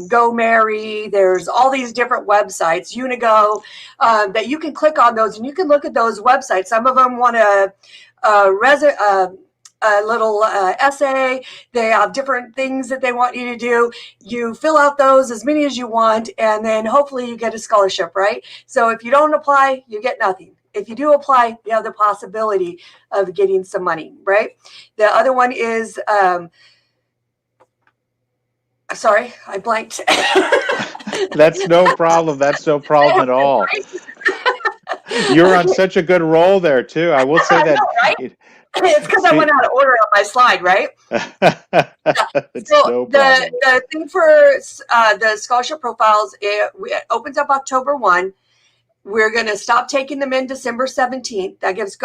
Go Mary, there's all these different websites, Unigo, that you can click on those and you can look at those websites. Some of them want to a little essay. They have different things that they want you to do. You fill out those, as many as you want, and then hopefully you get a scholarship, right? So if you don't apply, you get nothing. If you do apply, you have the possibility of getting some money, right? The other one is, sorry, I blanked. That's no problem. That's no problem at all. You're on such a good roll there too. I will say I that. know, right? It's because I went out of order on my slide, right? It's So no problem. the thing for the scholarship profiles, it opens up October 1. We're going to stop taking them in December 17th. That gives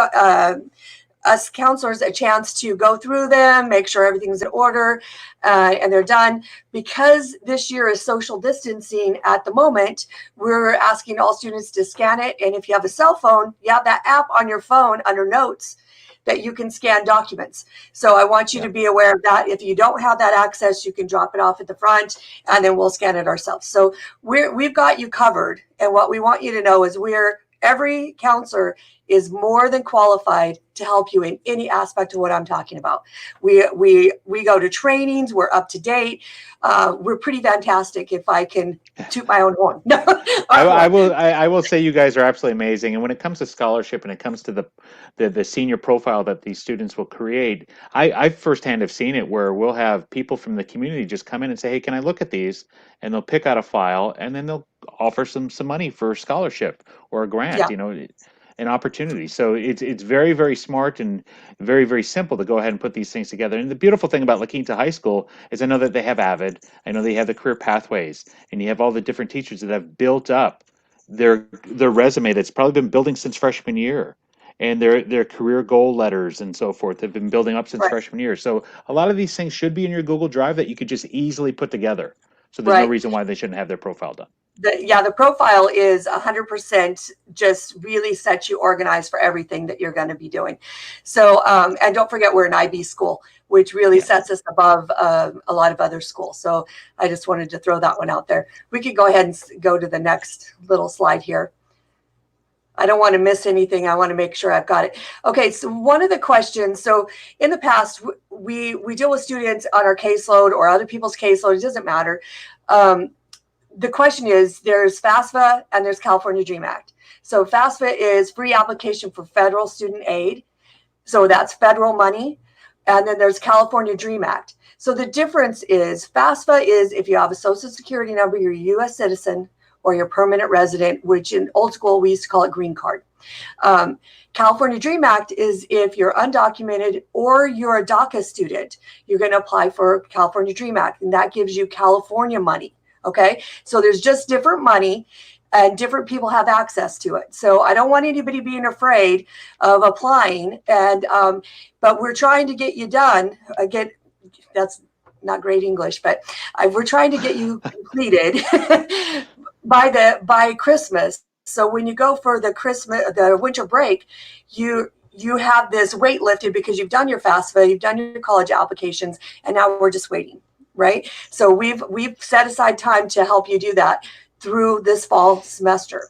us counselors a chance to go through them, make sure everything's in order, and they're done. Because this year is social distancing at the moment, we're asking all students to scan it. And if you have a cell phone, you have that app on your phone under Notes that you can scan documents. So I want you to be aware of that. If you don't have that access, you can drop it off at the front and then we'll scan it ourselves. So we've got you covered. And what we want you to know is every counselor is more than qualified to help you in any aspect of what I'm talking about. We go to trainings, we're up to date. We're pretty fantastic, if I can toot my own horn. I will say you guys are absolutely amazing. And when it comes to scholarship and it comes to the senior profile that these students will create, I firsthand have seen it where we'll have people from the community just come in and say, hey, can I look at these? And they'll pick out a file and then they'll offer some money for a scholarship or a grant, an opportunity. So it's very, very smart and very, very simple to go ahead and put these things together. And the beautiful thing about La Quinta High School is I know that they have AVID, I know they have the career pathways, and you have all the different teachers that have built up their resume that's probably been building since freshman year. And their career goal letters and so forth have been building up since freshman year. So a lot of these things should be in your Google Drive that you could just easily put together. So there's no reason why they shouldn't have their profile done. The profile is 100% just really sets you organized for everything that you're going to be doing. So, and don't forget we're an IB school, which really sets us above a lot of other schools. So I just wanted to throw that one out there. We could go ahead and go to the next little slide here. I don't want to miss anything. I want to make sure I've got it. Okay, so one of the questions, so in the past, we deal with students on our caseload or other people's caseload, it doesn't matter. The question is, there's FAFSA and there's California Dream Act. So FAFSA is free application for federal student aid. So that's federal money. And then there's California Dream Act. So the difference is FAFSA is if you have a social security number, you're a U.S. citizen or you're permanent resident, which in old school, we used to call it green card. California Dream Act is if you're undocumented or you're a DACA student, you're going to apply for California Dream Act, and that gives you California money. Okay, so there's just different money and different people have access to it. So I don't want anybody being afraid of applying. And but we're trying to get you done. Again, that's not great English, but we're trying to get you completed by Christmas. So when you go for the winter break, you have this weight lifted because you've done your FAFSA, you've done your college applications, and now we're just waiting. Right. So we've set aside time to help you do that through this fall semester.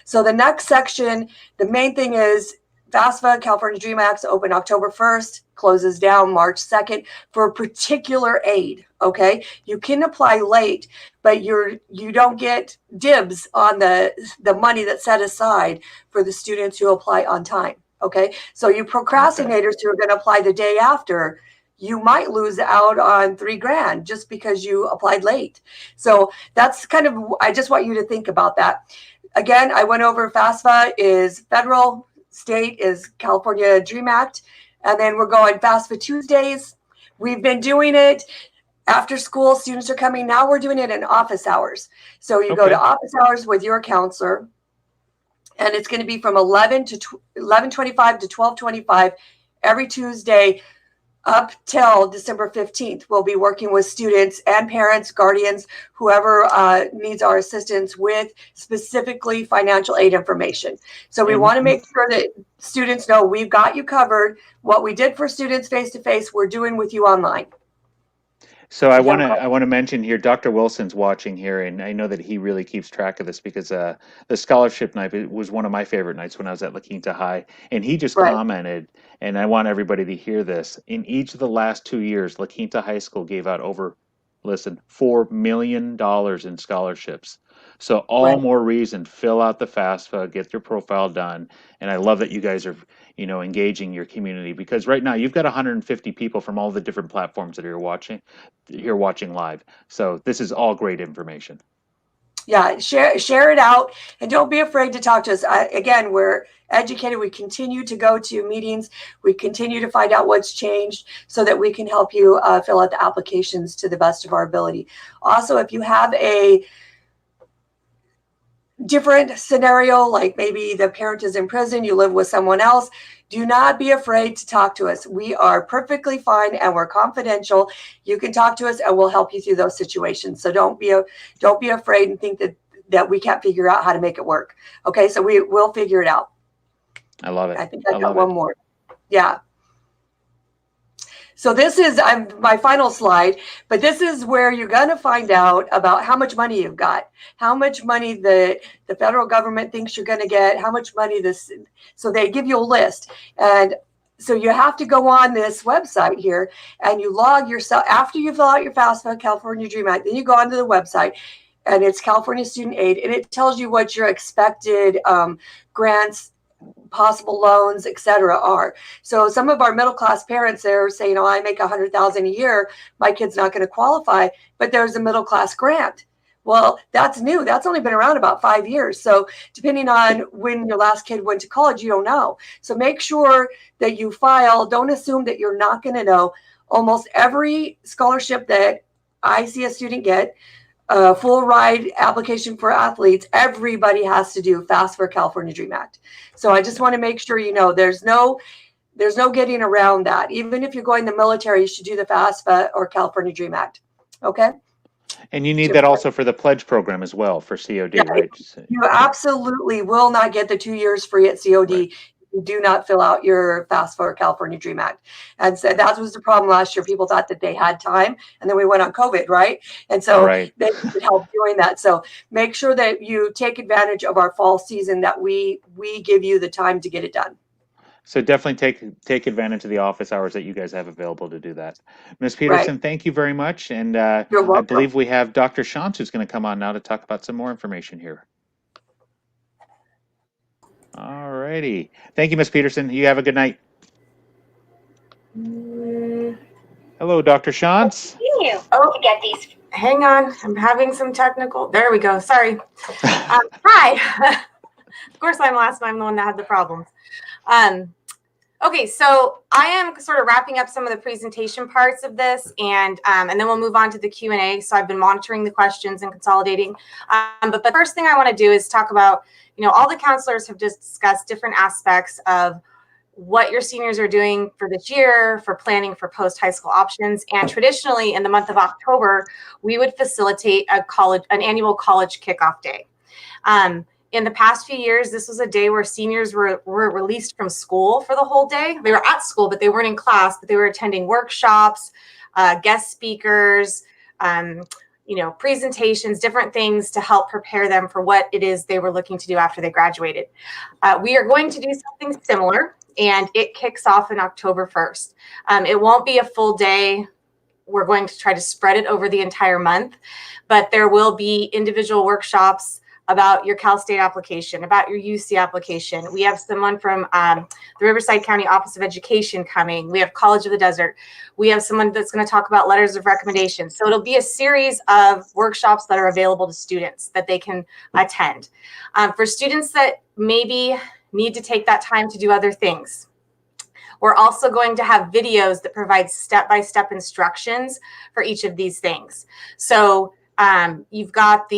So the next section, the main thing is FAFSA, California Dream Act, open October 1st, closes down March 2nd for particular aid. Okay. You can apply late, but you don't get dibs on the money that's set aside for the students who apply on time. Okay. So you procrastinators who are going to apply the day after, you might lose out on $3,000 just because you applied late. So that's kind of, I just want you to think about that. Again, I went over FAFSA is federal, state is California Dream Act, and then we're going FAFSA Tuesdays. We've been doing it after school, students are coming. Now we're doing it in office hours. So you go to office hours with your counselor, and it's going to be from 11:25 to 12:25 every Tuesday up till December 15th. We'll be working with students and parents, guardians, whoever needs our assistance with specifically financial aid information. So we want to make sure that students know we've got you covered. What we did for students face-to-face, we're doing with you online. So I want to mention here, Dr. Wilson's watching here, and I know that he really keeps track of this because the scholarship night, it was one of my favorite nights when I was at La Quinta High, and he just Right. commented, and I want everybody to hear this. In each of the last 2 years, La Quinta High School gave out over, listen, $4 million in scholarships. So all Right. more reason, fill out the FAFSA, get your profile done, and I love that you guys are engaging your community, because right now you've got 150 people from all the different platforms that are watching live. So this is all great information. Yeah, share it out, and don't be afraid to talk to us. Again, we're educated. We continue to go to meetings. We continue to find out what's changed so that we can help you fill out the applications to the best of our ability. Also, if you have a different scenario, like maybe the parent is in prison, you live with someone else, do not be afraid to talk to us. We are perfectly fine and we're confidential. You can talk to us and we'll help you through those situations. So don't be afraid and think that we can't figure out how to make it work. Okay, so we will figure it out. I love it. I think I got one more. Yeah. So this is my final slide, but this is where you're going to find out about how much money you've got, how much money the federal government thinks you're going to get, how much money so they give you a list. And so you have to go on this website here and you log yourself. After you fill out your FAFSA, California Dream Act, then you go onto the website and it's California Student Aid, and it tells you what your expected grants, possible loans, etc. are. So some of our middle class parents are saying, oh, I make $100,000 a year, my kid's not going to qualify, but there's a middle class grant. Well, that's new. That's only been around about 5 years. So depending on when your last kid went to college, you don't know. So make sure that you file. Don't assume that you're not going to know. Almost every scholarship that I see a student get, full ride application for athletes, everybody has to do FAFSA California Dream Act. So I just want to make sure you know there's no getting around that. Even if you're going to the military, you should do the FAFSA or California Dream Act. Okay. And you need that also for the pledge program as well for COD, Yeah, right? You absolutely will not get the 2 years free at COD. Right. You do not fill out your FAFSA or California Dream Act. And so that was the problem last year. People thought that they had time, and then we went on COVID, right? And so they could help doing that. So make sure that you take advantage of our fall season, that we give you the time to get it done. So definitely take advantage of the office hours that you guys have available to do that. Ms. Peterson, thank you very much. And I believe we have Dr. Shantz who's going to come on now to talk about some more information here. All righty. Thank you, Ms. Peterson. You have a good night. Hello, Dr. Shantz. Oh, get these. Hang on. I'm having some technical. There we go. Sorry. Hi. Of course, I'm the one that had the problems. Okay, so I am sort of wrapping up some of the presentation parts of this, and then we'll move on to the Q&A. So I've been monitoring the questions and consolidating. But the first thing I want to do is talk about, all the counselors have just discussed different aspects of what your seniors are doing for this year, for planning for post-high school options. And traditionally, in the month of October, we would facilitate an annual college kickoff day. In the past few years, this was a day where seniors were released from school for the whole day. They were at school, but they weren't in class, but they were attending workshops, guest speakers, presentations, different things to help prepare them for what it is they were looking to do after they graduated. We are going to do something similar, and it kicks off on October 1st. It won't be a full day. We're going to try to spread it over the entire month, but there will be individual workshops about your Cal State application, about your UC application. We have someone from the Riverside County Office of Education coming. We have College of the Desert. We have someone that's going to talk about letters of recommendation. So it'll be a series of workshops that are available to students that they can attend. For students that maybe need to take that time to do other things, we're also going to have videos that provide step-by-step instructions for each of these things. So you've got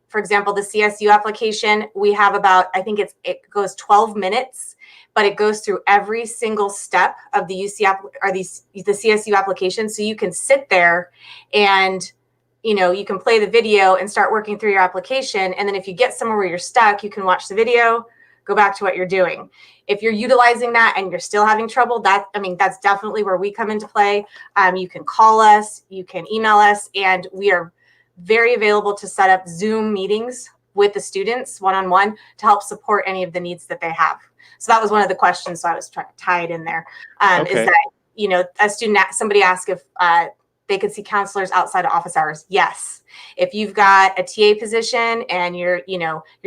for example, the CSU application. We have about, I think it goes 12 minutes, but it goes through every single step of the the CSU application. So you can sit there and, you can play the video and start working through your application. And then if you get somewhere where you're stuck, you can watch the video, go back to what you're doing. If you're utilizing that and you're still having trouble, that's definitely where we come into play. You can call us, you can email us, and we are very available to set up Zoom meetings with the students one-on-one to help support any of the needs that they have. So that was one of the questions. So I was trying to tie it in there. Is that, somebody asked if they could see counselors outside of office hours. Yes. If you've got a TA position and your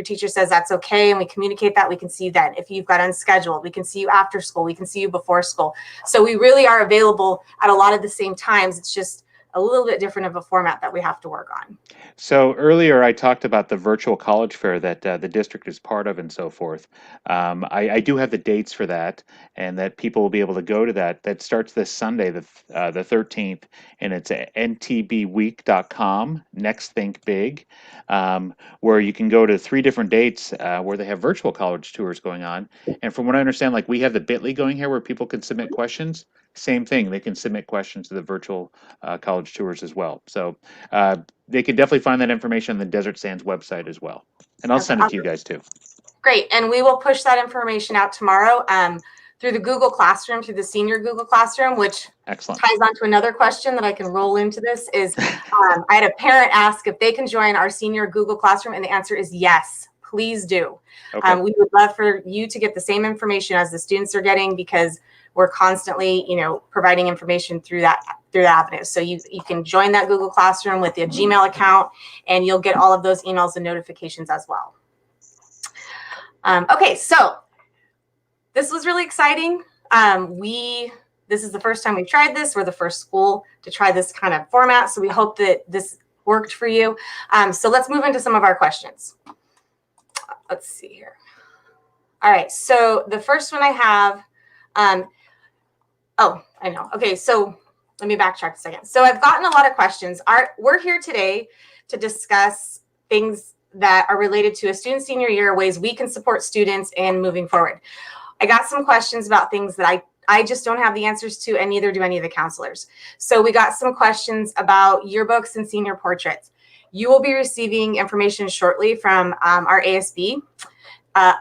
teacher says that's okay, and we communicate that, we can see you then. If you've got unscheduled, we can see you after school. We can see you before school. So we really are available at a lot of the same times. It's just a little bit different of a format that we have to work on. So earlier I talked about the virtual college fair that the district is part of and so forth. I do have the dates for that, and that people will be able to go to that. That starts this Sunday, the 13th, and it's at ntbweek.com, Next Think Big, where you can go to 3 different dates where they have virtual college tours going on. And from what I understand, like we have the Bitly going here where people can submit questions. Same thing, they can submit questions to the virtual college tours as well. So they can definitely find that information on the Desert Sands website as well. And I'll send it to you guys too. Great. And we will push that information out tomorrow through the Google Classroom, through the senior Google Classroom, which Excellent. ties on to another question that I can roll into this is I had a parent ask if they can join our senior Google Classroom, and the answer is yes, please do. Okay. We would love for you to get the same information as the students are getting, because we're constantly, providing information through that avenue. So you can join that Google Classroom with your Gmail account, and you'll get all of those emails and notifications as well. Okay, so this was really exciting. This is the first time we've tried this. We're the first school to try this kind of format, so we hope that this worked for you. So let's move into some of our questions. Let's see here. All right, so the first one I have, oh, I know. Okay, so let me backtrack a second. So I've gotten a lot of questions. We're here today to discuss things that are related to a student senior year, ways we can support students and moving forward. I got some questions about things that I just don't have the answers to, and neither do any of the counselors. So we got some questions about yearbooks and senior portraits. You will be receiving information shortly from our ASB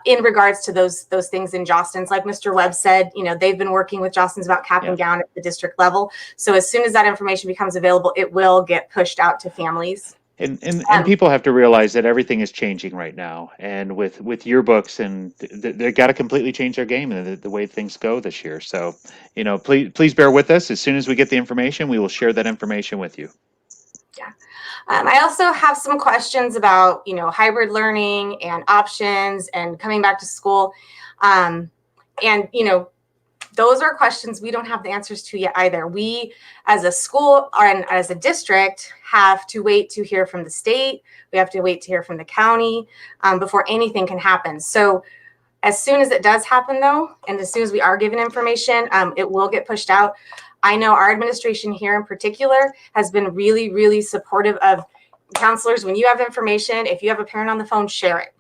in regards to those things in Jostens. Like Mr. Webb said, they've been working with Jostens about cap and gown at the district level. So as soon as that information becomes available, it will get pushed out to families. And people have to realize that everything is changing right now, and with yearbooks, and they got to completely change their game and the way things go this year. So, please bear with us. As soon as we get the information, we will share that information with you. Yeah. I also have some questions about, hybrid learning and options and coming back to school. Those are questions we don't have the answers to yet either. We, as a school and as a district, have to wait to hear from the state. We have to wait to hear from the county before anything can happen. So as soon as it does happen, though, and as soon as we are given information, it will get pushed out. I know our administration here in particular has been really, really supportive of counselors. When you have information, if you have a parent on the phone, share it.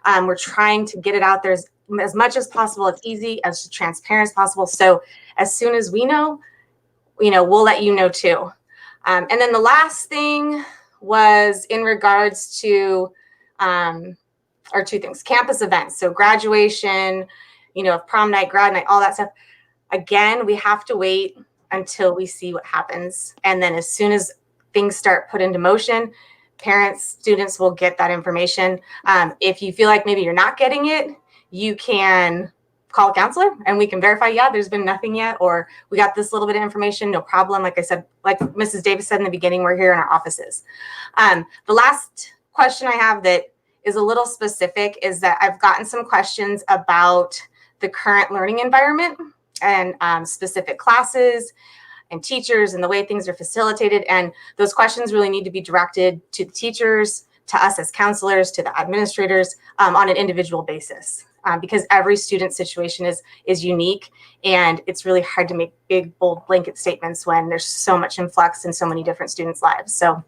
We're trying to get it out there as much as possible, as easy, as transparent as possible. So as soon as we know, we'll let you know too. And then the last thing was in regards to, or 2 things, campus events. So graduation, prom night, grad night, all that stuff. Again, we have to wait until we see what happens. And then as soon as things start put into motion, parents, students will get that information. If you feel like maybe you're not getting it, you can call a counselor and we can verify, yeah, there's been nothing yet, or we got this little bit of information, no problem. Like I said, like Mrs. Davis said in the beginning, we're here in our offices. The last question I have that is a little specific is that I've gotten some questions about the current learning environment and specific classes and teachers and the way things are facilitated. And those questions really need to be directed to the teachers, to us as counselors, to the administrators on an individual basis. Because every student situation is unique, and it's really hard to make big, bold blanket statements when there's so much influx in so many different students' lives. So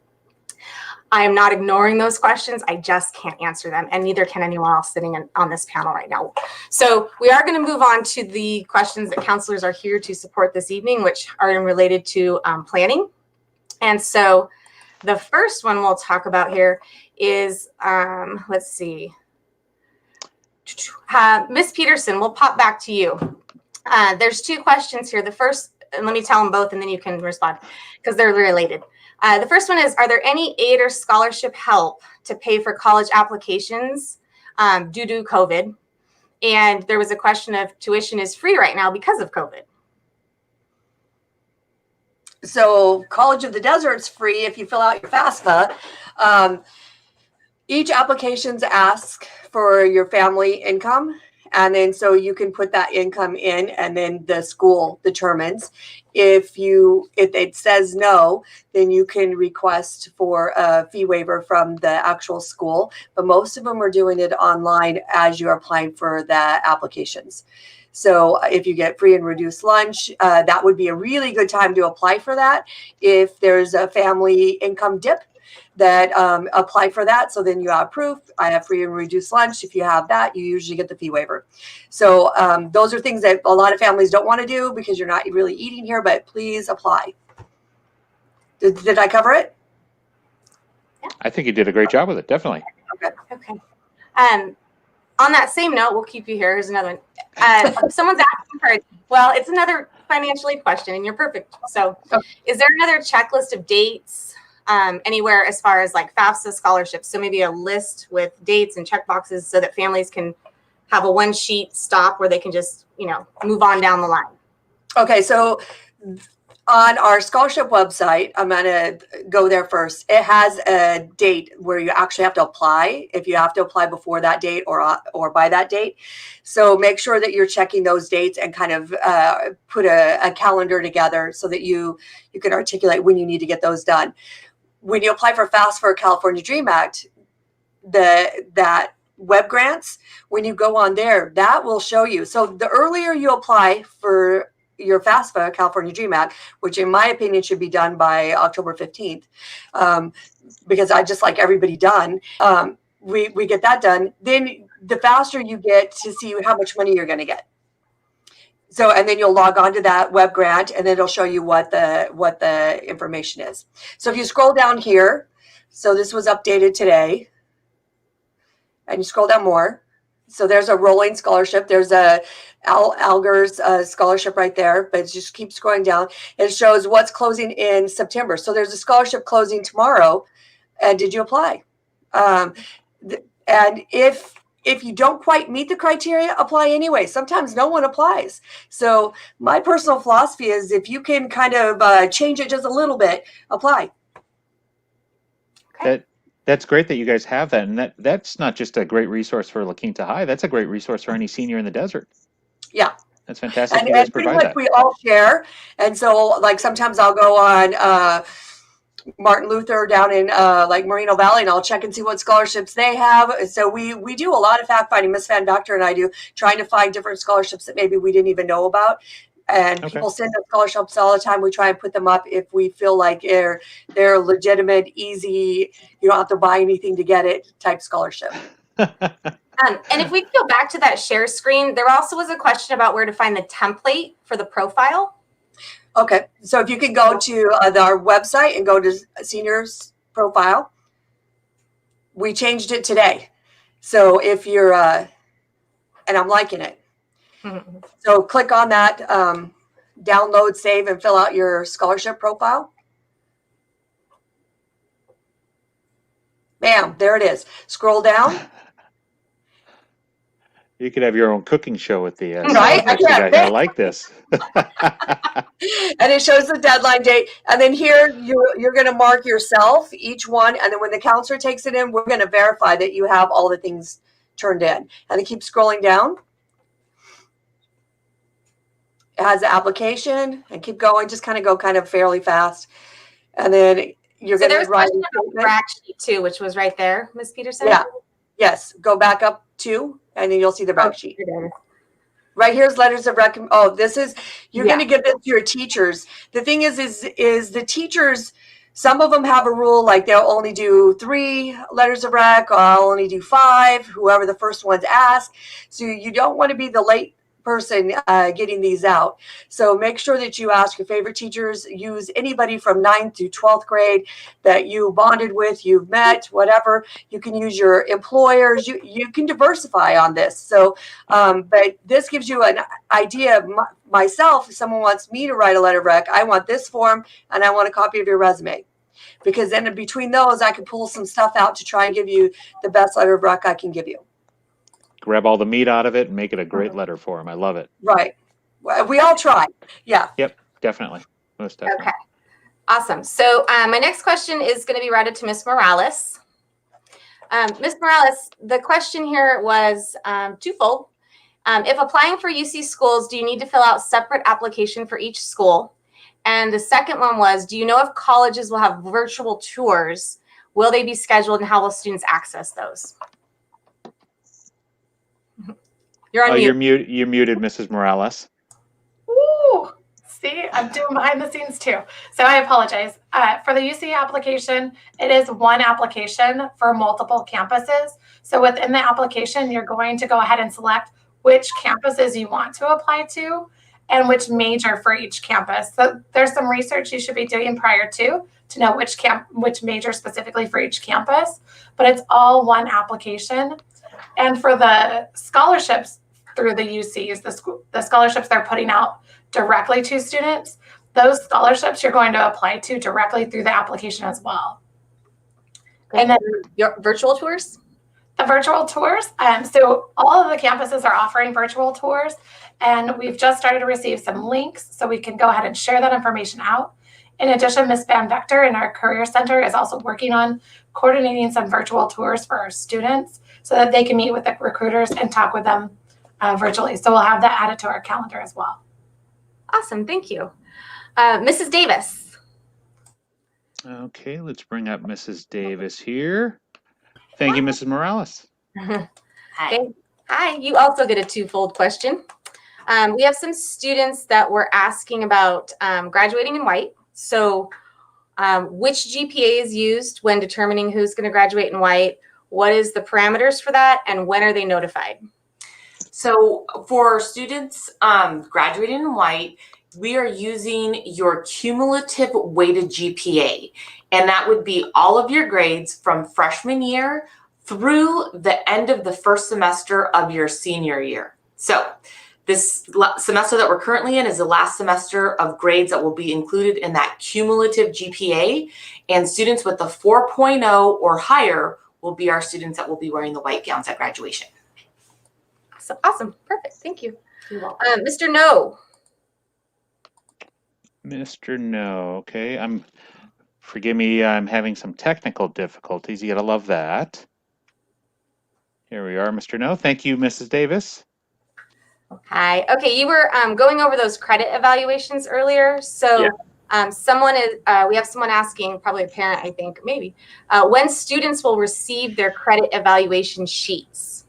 I am not ignoring those questions. I just can't answer them, and neither can anyone else sitting on this panel right now. So we are going to move on to the questions that counselors are here to support this evening, which are related to planning. And so the first one we'll talk about here is, let's see. Miss Peterson, we'll pop back to you. There's two questions here. The first, and let me tell them both and then you can respond because they're related. The first one is, are there any aid or scholarship help to pay for college applications due to COVID? And there was a question of tuition is free right now because of COVID. So College of the Desert's free if you fill out your FAFSA. Each applications ask for your family income. And then so you can put that income in and then the school determines. If it says no, then you can request for a fee waiver from the actual school. But most of them are doing it online as you're applying for the applications. So if you get free and reduced lunch, that would be a really good time to apply for that. If there's a family income dip, that apply for that. So then you have proof. I have free and reduced lunch. If you have that, you usually get the fee waiver. So those are things that a lot of families don't want to do because you're not really eating here, but please apply. Did I cover it? I think you did a great job with it. Definitely. Okay. On that same note, we'll keep you here. Here's another one. Someone's asking for, well, it's another financial aid question and you're perfect. So is there another checklist of dates anywhere as far as like FAFSA scholarships? So maybe a list with dates and check boxes so that families can have a one sheet stop where they can just, move on down the line. Okay. So on our scholarship website, I'm going to go there first. It has a date where you actually have to apply, if you have to apply before that date or by that date. So make sure that you're checking those dates and kind of put a calendar together so that you can articulate when you need to get those done. When you apply for FAFSA California Dream Act, that Webb grants, when you go on there, that will show you. So the earlier you apply for your FAFSA California Dream Act, which in my opinion should be done by October 15th, because I just like everybody done. We get that done. Then the faster you get to see how much money you're going to get. So, and then you'll log on to that Webb grant and then it'll show you what the information is. So if you scroll down here, so this was updated today and you scroll down more. So there's a rolling scholarship. There's a Alger's scholarship right there, but just keep scrolling down. It shows what's closing in September. So there's a scholarship closing tomorrow. And did you apply? And if you don't quite meet the criteria, apply anyway. Sometimes no one applies. So my personal philosophy is if you can kind of change it just a little bit, apply. Okay. That's great that you guys have that. And that's not just a great resource for La Quinta High. That's a great resource for any senior in the desert. Yeah. That's fantastic. And You guys pretty provide much that. we all share. And so like sometimes I'll go on Martin Luther down in like Moreno Valley and I'll check and see what scholarships they have. So we do a lot of fact finding. Miss Van Doctor and I do, trying to find different scholarships that maybe we didn't even know about. And people send us scholarships all the time. We try and put them up if we feel like they're legitimate, easy, you don't have to buy anything to get it type scholarship. And if we go back to that share screen, there also was a question about where to find the template for the profile. Okay, so if you can go to our website and go to seniors profile, we changed it today. So if you're, and I'm liking it. So click on that, download, save, and fill out your scholarship profile. Bam, there it is. Scroll down. You could have your own cooking show with the Right? I like this. And it shows the deadline date. And then here you're going to mark yourself, each one. And then when the counselor takes it in, we're going to verify that you have all the things turned in. And then keep scrolling down. It has the application and keep going. Just kind of go fairly fast. And then you're going to write the brag sheet too, which was right there, Ms. Peterson. Yeah. Yes. Go back up 2 and then you'll see the brag sheet. Right here's letters of recommend. Oh, this is, you're going to give this to your teachers. The thing is the teachers, some of them have a rule like they'll only do 3 letters of rec, or I'll only do 5, whoever the first one's asked. So you don't want to be the late person getting these out. So make sure that you ask your favorite teachers. Use anybody from 9th to 12th grade that you bonded with, you've met, whatever. You can use your employers. You can diversify on this. So, but this gives you an idea of myself. If someone wants me to write a letter of rec, I want this form and I want a copy of your resume. Because then in between those, I can pull some stuff out to try and give you the best letter of rec I can give you. Grab all the meat out of it and make it a great letter for them. I love it. Right. We all try. Yeah. Yep, definitely. Most definitely. Okay. Awesome. So my next question is going to be routed to Ms. Morales. Ms. Morales, the question here was twofold. If applying for UC schools, do you need to fill out separate application for each school? And the second one was, do you know if colleges will have virtual tours? Will they be scheduled and how will students access those? You're on mute. You're muted, Mrs. Morales. Ooh, see, I'm doing behind the scenes too. So I apologize. For the UC application, it is one application for multiple campuses. So within the application, you're going to go ahead and select which campuses you want to apply to and which major for each campus. So there's some research you should be doing prior to know which major specifically for each campus, but it's all one application. And for the scholarships through the UCs, the scholarships they're putting out directly to students, those scholarships you're going to apply to directly through the application as well. And then your virtual tours? The virtual tours. So all of the campuses are offering virtual tours, and we've just started to receive some links so we can go ahead and share that information out. In addition, Ms. Van Vector in our Career Center is also working on coordinating some virtual tours for our students so that they can meet with the recruiters and talk with them virtually. So we'll have that added to our calendar as well. Awesome. Thank you. Mrs. Davis. Okay, let's bring up Mrs. Davis here. Thank you, Mrs. Morales. Hi. Okay. Hi. You also get a twofold question. We have some students that were asking about graduating in white. So which GPA is used when determining who's going to graduate in white? What is the parameters for that? And when are they notified? So for students graduating in white, we are using your cumulative weighted GPA, and that would be all of your grades from freshman year through the end of the first semester of your senior year. So this semester that we're currently in is the last semester of grades that will be included in that cumulative GPA, and students with the 4.0 or higher will be our students that will be wearing the white gowns at graduation. So awesome. Perfect. Thank you. Mr. No. Mr. No. Okay. Forgive me, I'm having some technical difficulties. You gotta love that. Here we are, Mr. No. Thank you, Mrs. Davis. Hi. Okay, you were going over those credit evaluations earlier. So Yeah. we have someone asking, probably a parent, I think, maybe, when students will receive their credit evaluation sheets.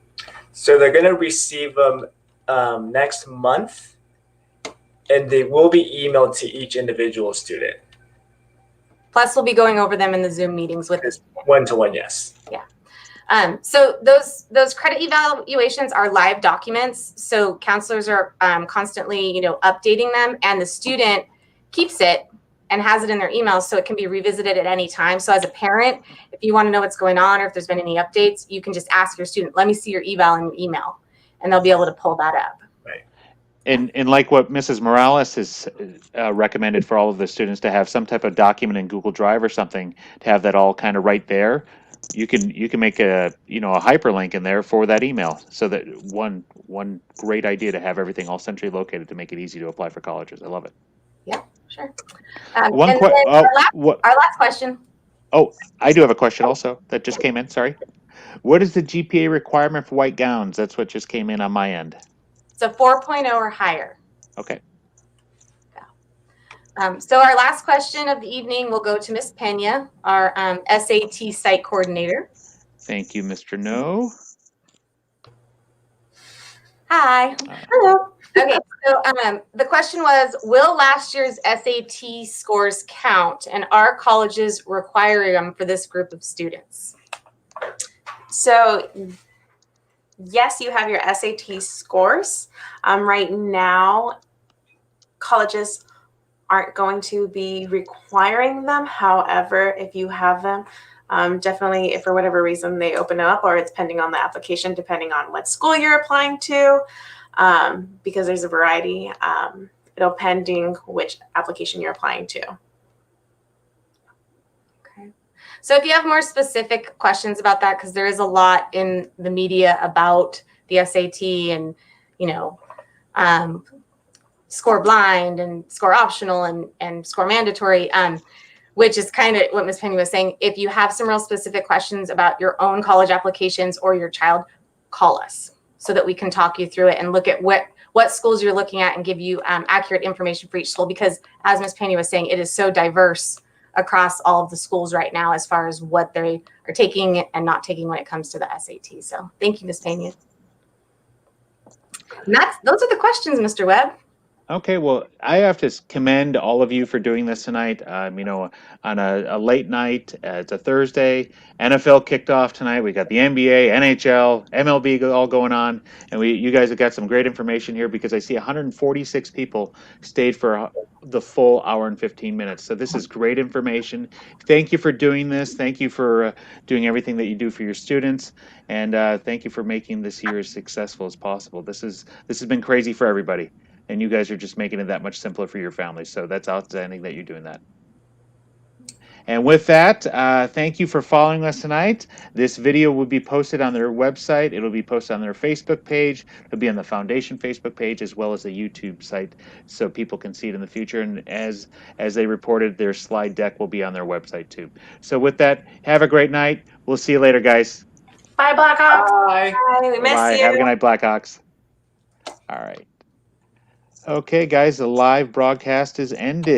So they're going to receive them next month, and they will be emailed to each individual student. Plus, we'll be going over them in the Zoom meetings with us. One-to-one, yes. Yeah. So those credit evaluations are live documents. So counselors are constantly, updating them, and the student keeps it and has it in their email so it can be revisited at any time. So as a parent, if you want to know what's going on or if there's been any updates, you can just ask your student, let me see your eval in your email, and they'll be able to pull that up. Right. And like what Mrs. Morales has recommended for all of the students to have some type of document in Google Drive or something to have that all kind of right there. You can make a hyperlink in there for that email, so that one great idea to have everything all centrally located to make it easy to apply for colleges. I love it. Yeah, sure. Our last question. Oh, I do have a question also that just came in. Sorry. What is the GPA requirement for white gowns? That's what just came in on my end. It's a 4.0 or higher. Okay. So our last question of the evening will go to Ms. Pena, our SAT site coordinator. Thank you, Mr. No. Hi. Hello. Okay, so the question was, will last year's SAT scores count, and are colleges requiring them for this group of students? So yes, you have your SAT scores. Right now, colleges aren't going to be requiring them. However, if you have them, definitely, if for whatever reason they open up, or it's pending on the application, depending on what school you're applying to, because there's a variety, it'll pending which application you're applying to. Okay. So if you have more specific questions about that, because there is a lot in the media about the SAT and, you know, score blind and score optional and score mandatory, which is kind of what Ms. Penny was saying. If you have some real specific questions about your own college applications or your child, call us so that we can talk you through it and look at what schools you're looking at and give you accurate information for each school. Because as Ms. Penny was saying, it is so diverse across all of the schools right now as far as what they are taking and not taking when it comes to the SAT. So thank you, Ms. Penny. And those are the questions, Mr. Webb. Okay, well, I have to commend all of you for doing this tonight. You know, on a late night, it's a Thursday. NFL kicked off tonight. We got the NBA, NHL, MLB all going on, and you guys have got some great information here because I see 146 people stayed for the full hour and 15 minutes. So this is great information. Thank you for doing this. Thank you for doing everything that you do for your students, and thank you for making this year as successful as possible. This has been crazy for everybody. And you guys are just making it that much simpler for your families. So that's outstanding that you're doing that. And with that, thank you for following us tonight. This video will be posted on their website. It'll be posted on their Facebook page. It'll be on the Foundation Facebook page as well as the YouTube site so people can see it in the future. And as they reported, their slide deck will be on their website too. So with that, have a great night. We'll see you later, guys. Bye, Blackhawks. Bye. Bye. We miss Bye. you. Have a good night, Blackhawks. All right. Okay, guys, the live broadcast is ended.